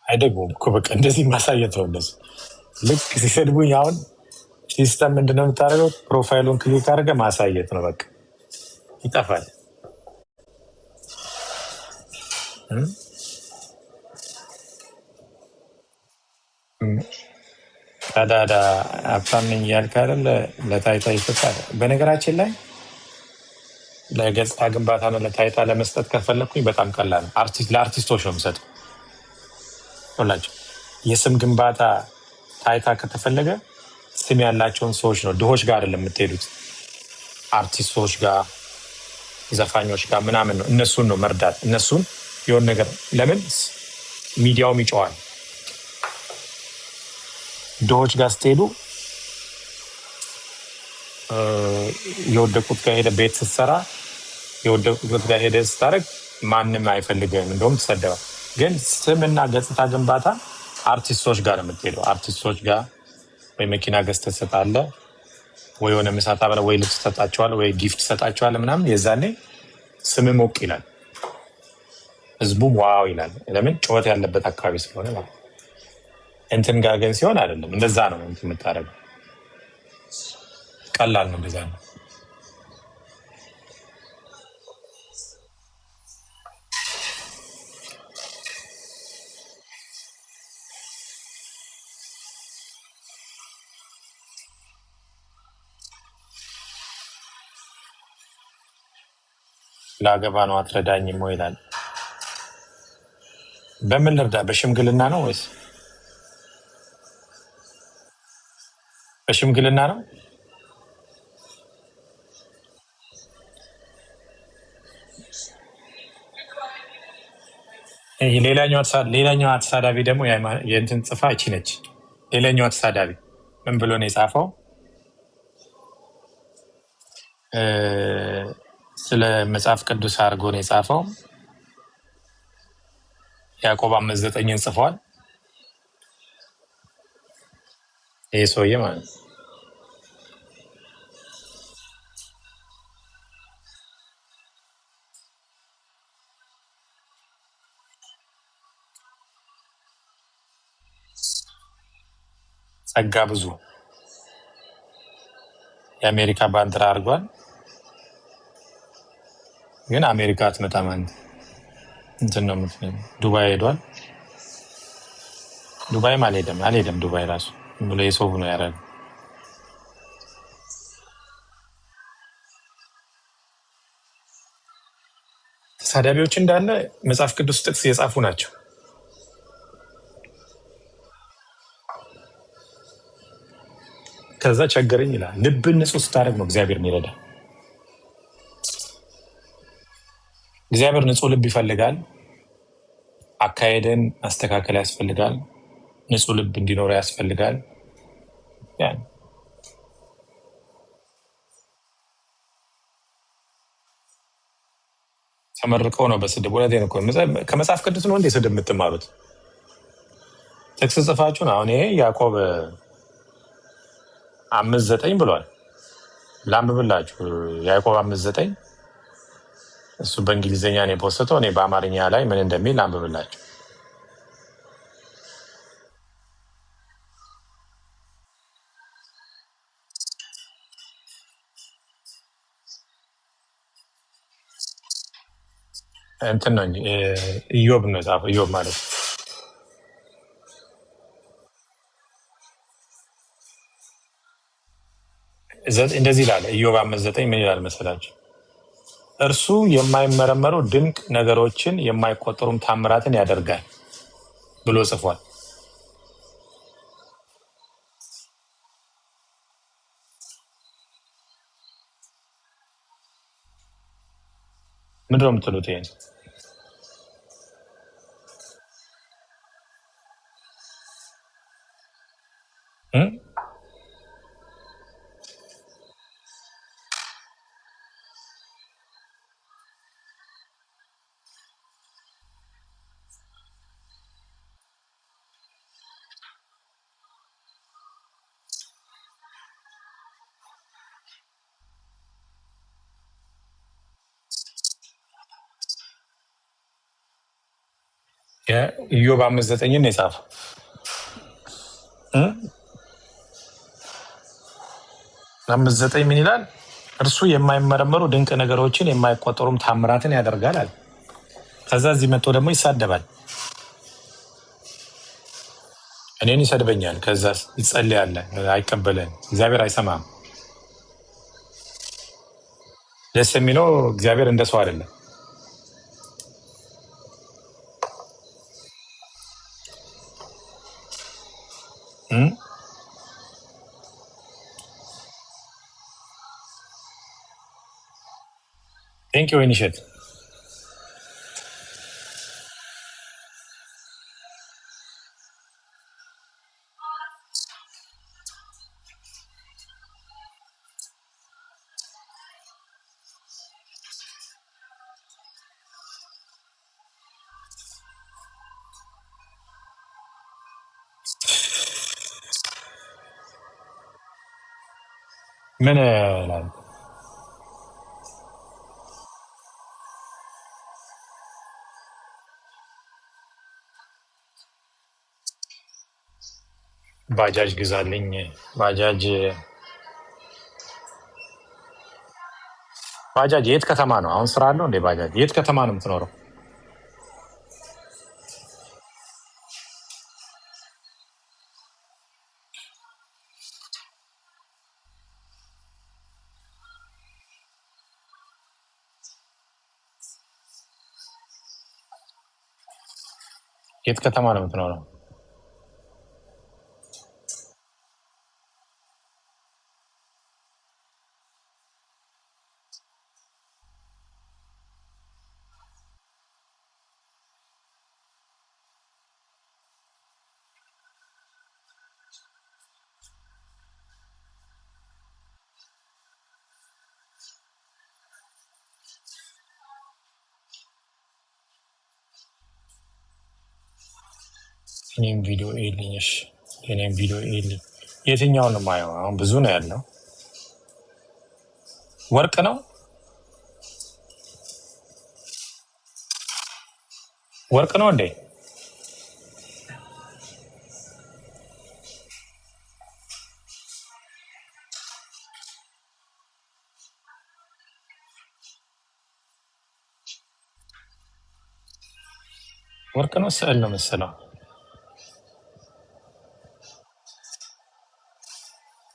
አይደግሞም እኮ በቃ እንደዚህ ማሳየት ነው እነሱ ልክ ሲሰድቡኝ አሁን ሲስተም ምንድነው የምታደርገው? ፕሮፋይሉን ክሊክ አድርገ ማሳየት ነው በቃ ይጠፋል። ቀዳዳ ሀብታም ነኝ እያልክ አይደል? ለታይታ ይሰጣል። በነገራችን ላይ ለገጽታ ግንባታ ነው ለታይታ ለመስጠት ከፈለግኩኝ በጣም ቀላል ነው። ለአርቲስቶች ነው የምሰጠው ሁላቸው። የስም ግንባታ ታይታ ከተፈለገ ስም ያላቸውን ሰዎች ነው፣ ድሆች ጋር አይደለም የምትሄዱት፣ አርቲስቶች ጋር ዘፋኞች ጋር ምናምን ነው። እነሱን ነው መርዳት። እነሱን የሆን ነገር ለምን ሚዲያውም ይጨዋል። ድሆች ጋር ስትሄዱ የወደቁት ጋር ሄደ ቤት ስትሰራ የወደቁት ጋር ሄደ ስታደርግ ማንም አይፈልግም፣ እንደውም ትሰደባል። ግን ስምና ገጽታ ግንባታ አርቲስቶች ጋር ነው የምትሄደው። አርቲስቶች ጋር ወይ መኪና ገዝተህ ትሰጣለህ፣ ወይ የሆነ ምሳ ታበላ፣ ወይ ልብስ ትሰጣቸዋለህ፣ ወይ ጊፍት ትሰጣቸዋለህ ምናምን። የዛኔ ስም ሞቅ ይላል፣ ህዝቡም ዋው ይላል። ለምን ጩኸት ያለበት አካባቢ ስለሆነ ማለት ነው። እንትን ጋር ግን ሲሆን አይደለም፣ እንደዛ ነው እንትን የምታደርገው። ቀላል ነው፣ እንደዛ ነው። ላገባ ነው አትረዳኝም ወይ ይላል። በምን ልርዳ? በሽምግልና ነው ወይስ በሽምግልና ነው? ሌላኛው አተሳዳቢ ደግሞ የእንትን ጽፋ እቺ ነች። ሌላኛው አተሳዳቢ ምን ብሎ ነው የጻፈው? ስለ መጽሐፍ ቅዱስ አድርጎ ነው የጻፈው። ያዕቆብ 5:9 ጽፏል። ይሄ ሰውዬ ማለት ነው። ጸጋ ብዙ የአሜሪካ ባንዲራ አድርጓል። ግን አሜሪካ አትመጣም። አንተ እንትን ነው የምትለው። ዱባይ ሄዷል። ዱባይም አልሄደም። ዱባይ ራሱ ብሎ የሰው ነው ያደረገው። ተሳዳቢዎች እንዳለ መጽሐፍ ቅዱስ ጥቅስ የጻፉ ናቸው። ከዛ ቸገረኝ ይላል። ልብን ንጹህ ስታደርግ ነው እግዚአብሔር የሚረዳ። እግዚአብሔር ንጹህ ልብ ይፈልጋል። አካሄድን ማስተካከል ያስፈልጋል። ንጹህ ልብ እንዲኖረው ያስፈልጋል። ተመርቀው ነው በስድብ። እውነቴን እኮ ከመጽሐፍ ቅዱስ ነው እንዴ ስድብ የምትማሩት? ጥቅስ ጽፋችሁን። አሁን ይሄ ያዕቆብ 5:9 ብሏል። ላንብብላችሁ። ያዕቆብ 5:9 እሱ በእንግሊዝኛ ነው የፖስተው። እኔ በአማርኛ ላይ ምን እንደሚል ላንብብላችሁ። እንትን ነው እንጂ ኢዮብ ነው የጻፈው። ኢዮብ ማለት እንደዚህ ይላል። ኢዮብ 5:9 ምን ይላል መሰላችሁ? እርሱ የማይመረመሩ ድንቅ ነገሮችን የማይቆጠሩም ታምራትን ያደርጋል ብሎ ጽፏል። ምንድነው የምትሉት? ይሄን ኢዮብ 5:9 ነው የጻፈው። እ? 5:9 ምን ይላል? እርሱ የማይመረመሩ ድንቅ ነገሮችን የማይቆጠሩም ታምራትን ያደርጋል አለ። ከዛ እዚህ መጥቶ ደግሞ ይሳደባል። እኔን ይሰድበኛል። ከዛ ይጸልያል፣ አይቀበለን። እግዚአብሔር አይሰማም። ደስ የሚለው እግዚአብሔር እንደ ሰው አይደለም። ቴንክ ዩ ወይንሸት። ምን እላለሁ? ባጃጅ ግዛልኝ። ባጃጅ ባጃጅ የት ከተማ ነው? አሁን ስራ አለው እንዴ? ባጃጅ የት ከተማ ነው የምትኖረው? የት ከተማ ነው የምትኖረው? እኔም ቪዲዮ ኤልኝ። እሺ የኔም ቪዲዮ ኤልኝ። የትኛውን ነው የማየው? አሁን ብዙ ነው ያለው። ወርቅ ነው ወርቅ ነው እንዴ? ወርቅ ነው ስዕል ነው መሰለው።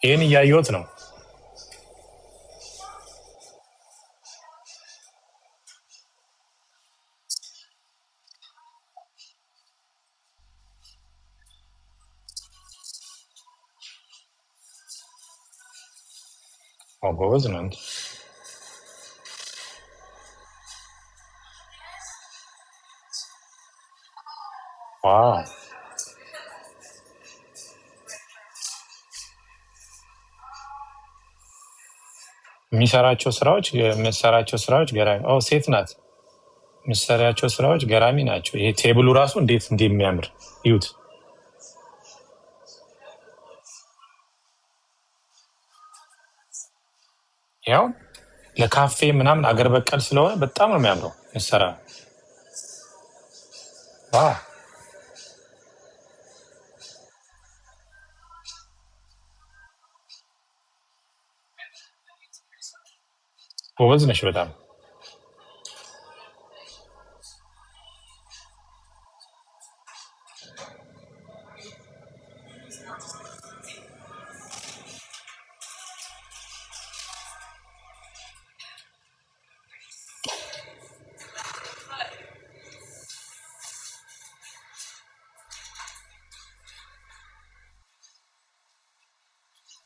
ይህን እያየሁት ነው። ጎበዝ ነው እንጂ ዋው! የምሰራቸው ስራዎች ገራሚ። ሴት ናት። የምሰራቸው ስራዎች ገራሚ ናቸው። ይሄ ቴብሉ ራሱ እንዴት እንደሚያምር ይዩት። ያው ለካፌ ምናምን አገር በቀል ስለሆነ በጣም ነው የሚያምረው። መሰራ ጎበዝ ነሽ በጣም።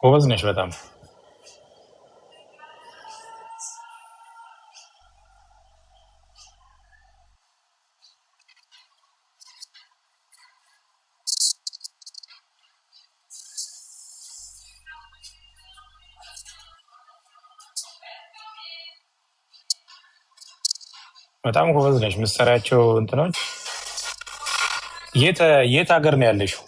ጎበዝ ነሽ በጣም። በጣም ጎበዝ ነሽ። የምትሰሪያቸው እንትኖች የት ሀገር ነው ያለሽው?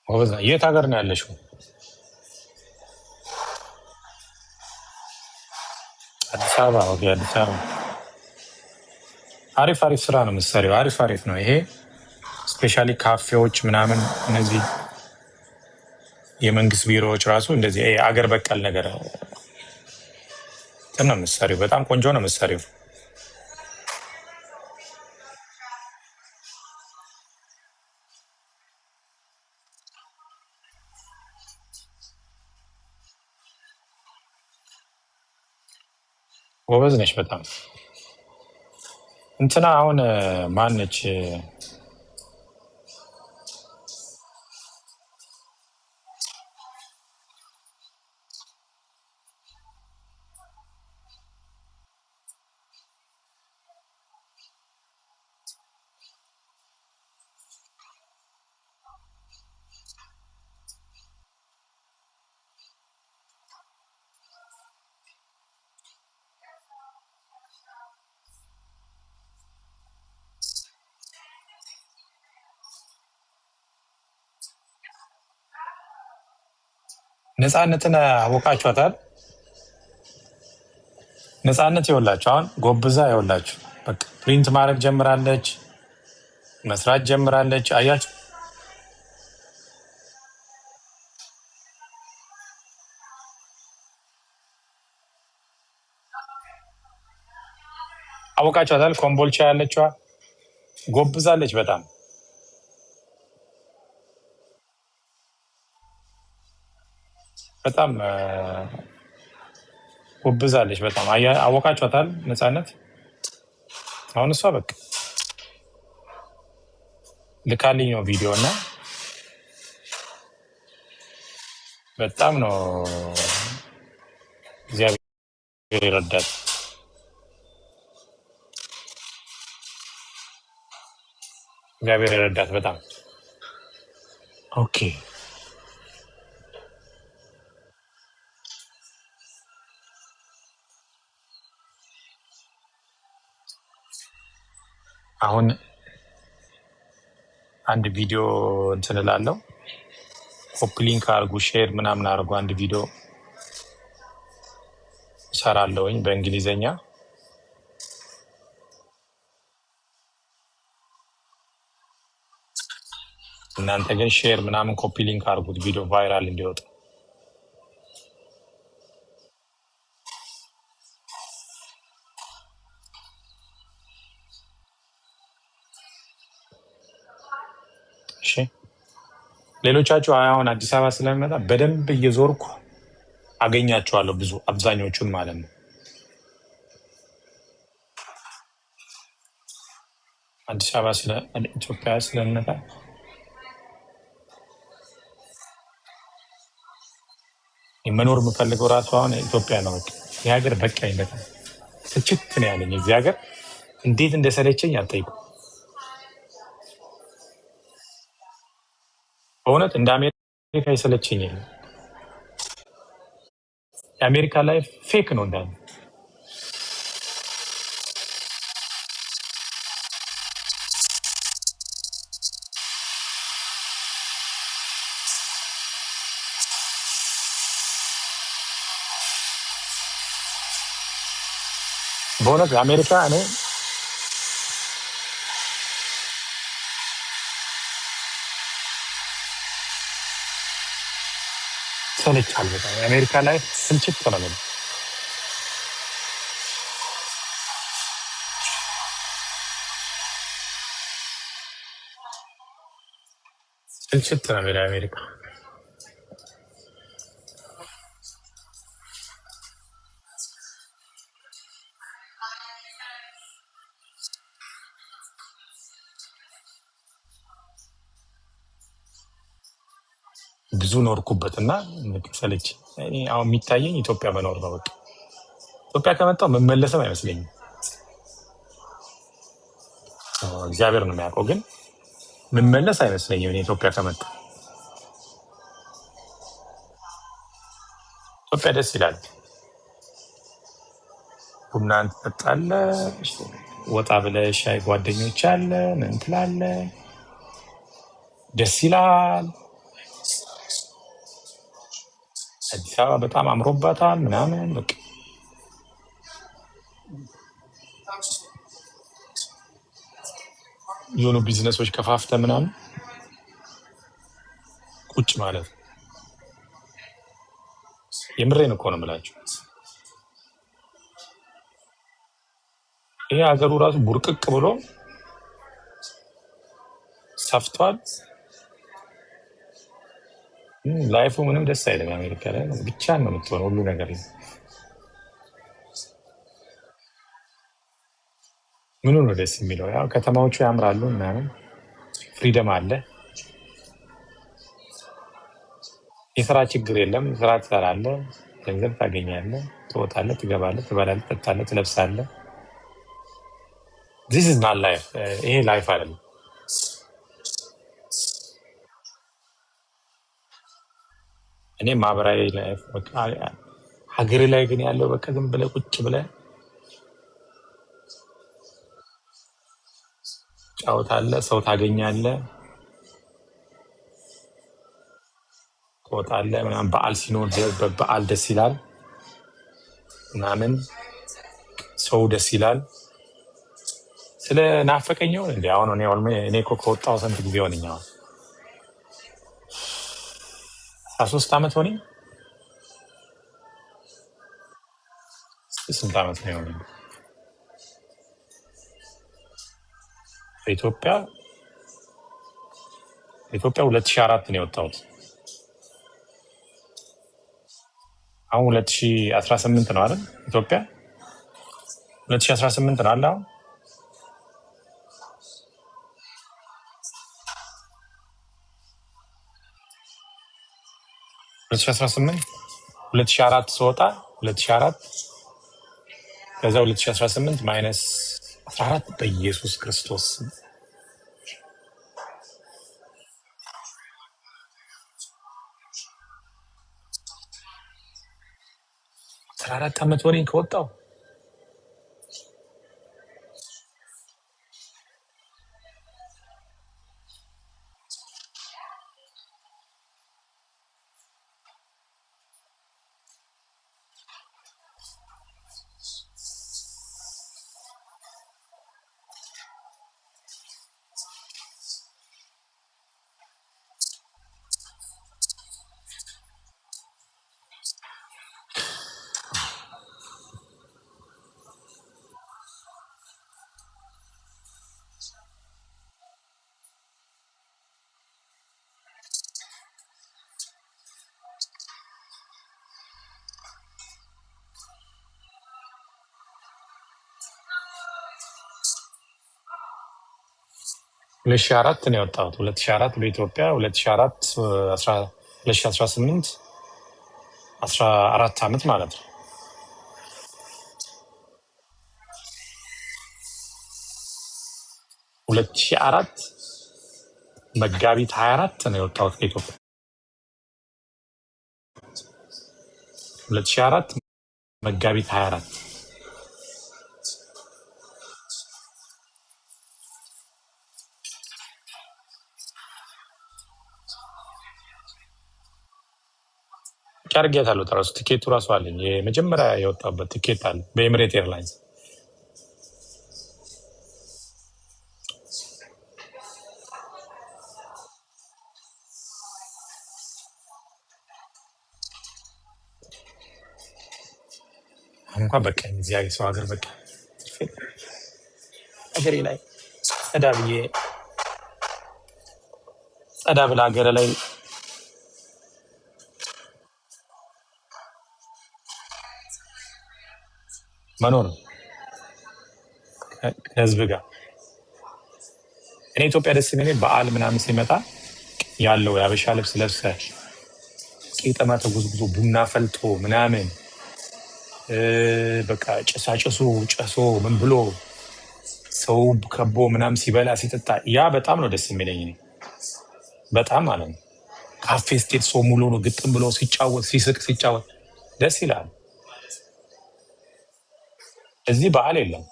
ጎበዝ ነህ። የት ሀገር ነው ያለሽው? አዲስ አበባ። ኦኬ፣ አዲስ አበባ። አሪፍ አሪፍ ስራ ነው የምትሰሪው። አሪፍ አሪፍ ነው ይሄ። ስፔሻሊ ካፌዎች ምናምን፣ እነዚህ የመንግስት ቢሮዎች ራሱ እንደዚህ አገር በቀል ነገር እንትን ነው የምትሰሪው። በጣም ቆንጆ ነው የምትሰሪው። ጎበዝ ነሽ በጣም። እንትና አሁን ማነች? ነፃነትን አወቃችኋታል? ነፃነት ይኸውላችሁ አሁን ጎብዛ ይኸውላችሁ በቃ ፕሪንት ማድረግ ጀምራለች፣ መስራት ጀምራለች። አያችሁ አወቃችኋታል? ኮምቦልቻ ያለችዋ ጎብዛለች በጣም በጣም ጎብዛለች በጣም አወቃችኋታል? ነፃነት አሁን እሷ በቃ ልካልኝ ነው ቪዲዮ እና በጣም ነው እግዚአብሔር ይረዳት። እግዚአብሔር ይረዳት በጣም። ኦኬ አሁን አንድ ቪዲዮ እንትን እላለሁ። ኮፒ ሊንክ አድርጉ፣ ሼር ምናምን አድርጉ። አንድ ቪዲዮ እሰራለሁኝ በእንግሊዘኛ። እናንተ ግን ሼር ምናምን ኮፒ ሊንክ አድርጉት ቪዲዮ ቫይራል እንዲወጣ። እሺ ሌሎቻችሁ አሁን አዲስ አበባ ስለሚመጣ በደንብ እየዞርኩ አገኛቸዋለሁ፣ ብዙ አብዛኞቹን ማለት ነው። አዲስ አበባ ስለ ኢትዮጵያ ስለሚመጣ መኖር የምፈልገው ራሱ አሁን ኢትዮጵያ ነው። በቃ ይህ ሀገር በቃኝ፣ በጣም ስልችት ነው ያለኝ። እዚህ ሀገር እንዴት እንደሰለቸኝ አትጠይቁ። በእውነት እንደ አሜሪካ የሰለቸኝ የለም። የአሜሪካ ላይፍ ፌክ ነው እንዳለ። በእውነት የአሜሪካ እኔ ሰለቻል በጣም። የአሜሪካ ላይፍ ስልችት ነው የሚለው። ስልችት ነው የሚለው የአሜሪካ። ብዙ ኖርኩበትና ሰለች። አሁን የሚታየኝ ኢትዮጵያ መኖር ነው። በቃ ኢትዮጵያ ከመጣሁ መመለስም አይመስለኝም። እግዚአብሔር ነው የሚያውቀው፣ ግን መመለስ አይመስለኝም። እኔ ኢትዮጵያ ከመጣሁ ኢትዮጵያ ደስ ይላል። ቡና ትጠጣለህ፣ ወጣ ብለህ ሻይ ጓደኞች አለ ምን ትላለህ፣ ደስ ይላል። አዲስ አበባ በጣም አምሮባታል ምናምን በቃ የሆኑ ቢዝነሶች ከፋፍተ ምናምን ቁጭ ማለት ነው። የምሬን እኮ ነው የምላቸው። ይሄ ሀገሩ ራሱ ቡርቅቅ ብሎ ሰፍቷል። ላይፉ ምንም ደስ አይልም። አሜሪካ ላይ ብቻ ነው የምትሆነው ሁሉ ነገር። ምኑ ነው ደስ የሚለው? ያው ከተማዎቹ ያምራሉ ምናምን፣ ፍሪደም አለ፣ የስራ ችግር የለም። ስራ ትሰራለህ፣ ገንዘብ ታገኛለህ፣ ትወጣለህ፣ ትገባለህ፣ ትበላለህ፣ ትጠጣለህ፣ ትለብሳለህ። ዚስ ኢዝ ናት ላይፍ። ይሄ ላይፍ አይደለም። እኔ ማህበራዊ ላይፍ በቃ ሀገር ላይ ግን ያለው በቃ ዝም ብለህ ቁጭ ብለህ ጫወታለህ፣ ሰው ታገኛለህ፣ ትወጣለህ ምናምን። በዓል ሲኖር በዓል ደስ ይላል ምናምን፣ ሰው ደስ ይላል። ስለ ናፈቀኝ ይሆን እንዲ አሁን እኔ እኮ ከወጣሁ ስንት ጊዜ ሆነኝ? አሁን 13 ዓመት ሆነኝ። ስንት ዓመት ነው የሆነኝ? በኢትዮጵያ 2004 ነው የወጣሁት። አሁን 2018 ነው አይደል? ኢትዮጵያ 2018 ነው አለ። አሁን 2018 2004 ስወጣ 2004 ከዛ 2018 ማይነስ 14 በኢየሱስ ክርስቶስ 14 ዓመት ሆነኝ ከወጣሁ። ሁለት ሺህ አራት ነው የወጣሁት። 2004 በኢትዮጵያ 2018 14 ዓመት ማለት ነው። 2004 መጋቢት 24 ነው የወጣሁት ከኢትዮጵያ። 2004 መጋቢት 24 ቃርጌታለሁ። ራሱ ቲኬቱ ራሱ አለኝ። የመጀመሪያ የወጣበት ቲኬት አለ በኤምሬት ኤርላይንስ። እንኳን በቃ እዚህ ሰው ሀገር በቃ ሀገሬ ላይ ጸዳ ብላ ሀገር ላይ መኖር ከህዝብ ጋር። እኔ ኢትዮጵያ ደስ የሚለኝ በዓል ምናምን ሲመጣ ያለው የአበሻ ልብስ ለብሰ ቄጠማ ተጉዝጉዞ ቡና ፈልቶ ምናምን በቃ ጭሶ ምን ብሎ ሰው ከቦ ምናምን ሲበላ ሲጠጣ ያ በጣም ነው ደስ የሚለኝ። በጣም ማለት ነው። ካፌ ስቴት ሰው ሙሉ ነው ግጥም ብሎ ሲጫወት ሲስቅ ሲጫወት ደስ ይላል። እዚህ በዓል የለም።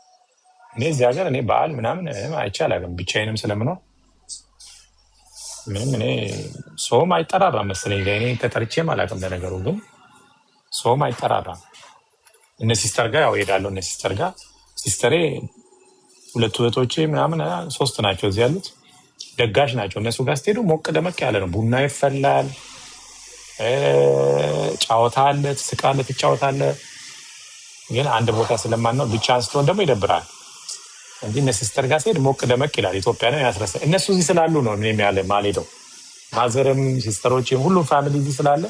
እኔ እዚህ ሀገር እኔ በዓል ምናምን አይቼ አላውቅም። ብቻዬንም ስለምኖር ምንም እኔ ሰውም አይጠራራም መሰለኝ። ለእኔ ተጠርቼም አላውቅም ለነገሩ። ግን ሰውም አይጠራራም። እነ ሲስተር ጋር ያው ሄዳለሁ። እነ ሲስተር ጋር ሲስተሬ ሁለቱ እህቶቼ ምናምን 3 ናቸው እዚህ ያሉት ደጋሽ ናቸው። እነሱ ጋር ስትሄዱ ሞቅ ደመቅ ያለ ነው። ቡና ይፈላል፣ ጫወታ አለ፣ ትስቃለህ፣ ትጫወታለህ። ግን አንድ ቦታ ስለማን ነው ብቻ ስትሆን ደግሞ ይደብራል። እንጂ እነ ሲስተር ጋር ስሄድ ሞቅ ደመቅ ይላል። ኢትዮጵያ ነው ያስረሳ። እነሱ እዚህ ስላሉ ነው እኔም ያለ ማልሄደው። ማዘርም ሲስተሮችም ሁሉም ፋሚሊ እዚህ ስላለ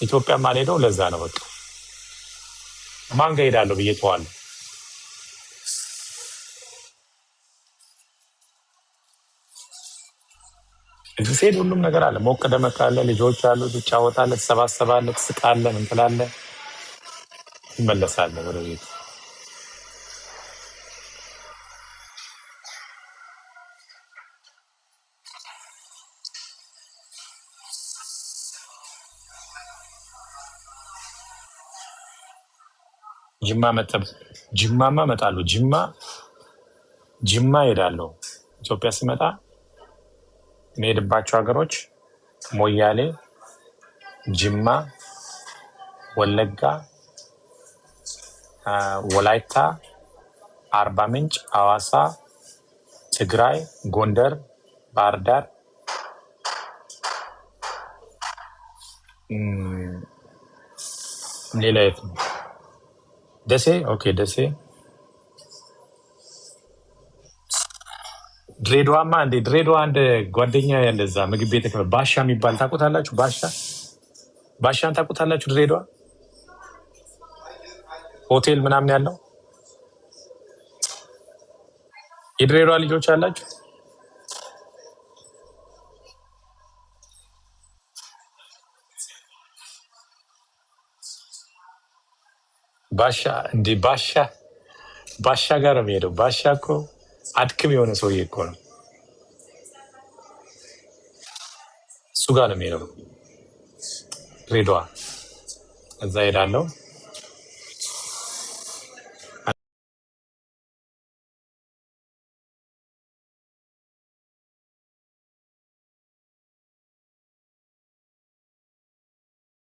ኢትዮጵያ ማልሄደው ለዛ ነው። በቃ ማን ጋር ሄዳለሁ ብዬ ተዋለሁ። እዚህ ስሄድ ሁሉም ነገር አለ፣ ሞቅ ደመቅ አለ፣ ልጆች አሉ፣ ትጫወታለህ፣ ትሰባሰባለህ፣ ትስቃለህ፣ ምን ትላለህ፣ ትመለሳለህ ወደ ቤት። ጅማ መጠብ ጅማማ እመጣለሁ። ጅማ ሄዳለሁ። ኢትዮጵያ ስመጣ የሚሄድባቸው ሀገሮች ሞያሌ፣ ጅማ፣ ወለጋ፣ ወላይታ፣ አርባ ምንጭ፣ ሐዋሳ፣ ትግራይ፣ ጎንደር፣ ባህር ዳር፣ ሌላ የት ነው? ደሴ። ኦኬ ደሴ። ድሬዳዋማ እንዴ ድሬዳዋ አንድ ጓደኛ ያለ እዛ ምግብ ቤት ባሻ የሚባል ታውቁታላችሁ? ባሻን ታውቁታላችሁ? ድሬዳዋ ሆቴል ምናምን ያለው የድሬዳዋ ልጆች አላችሁ? ባሻ እንዴ ባሻ ጋር ነው የሚሄደው። ባሻ እኮ አድክም የሆነ ሰውዬ እኮ ነው። እሱ ጋር ነው የሚሄደው ድሬዳዋ። እዛ ሄዳለሁ።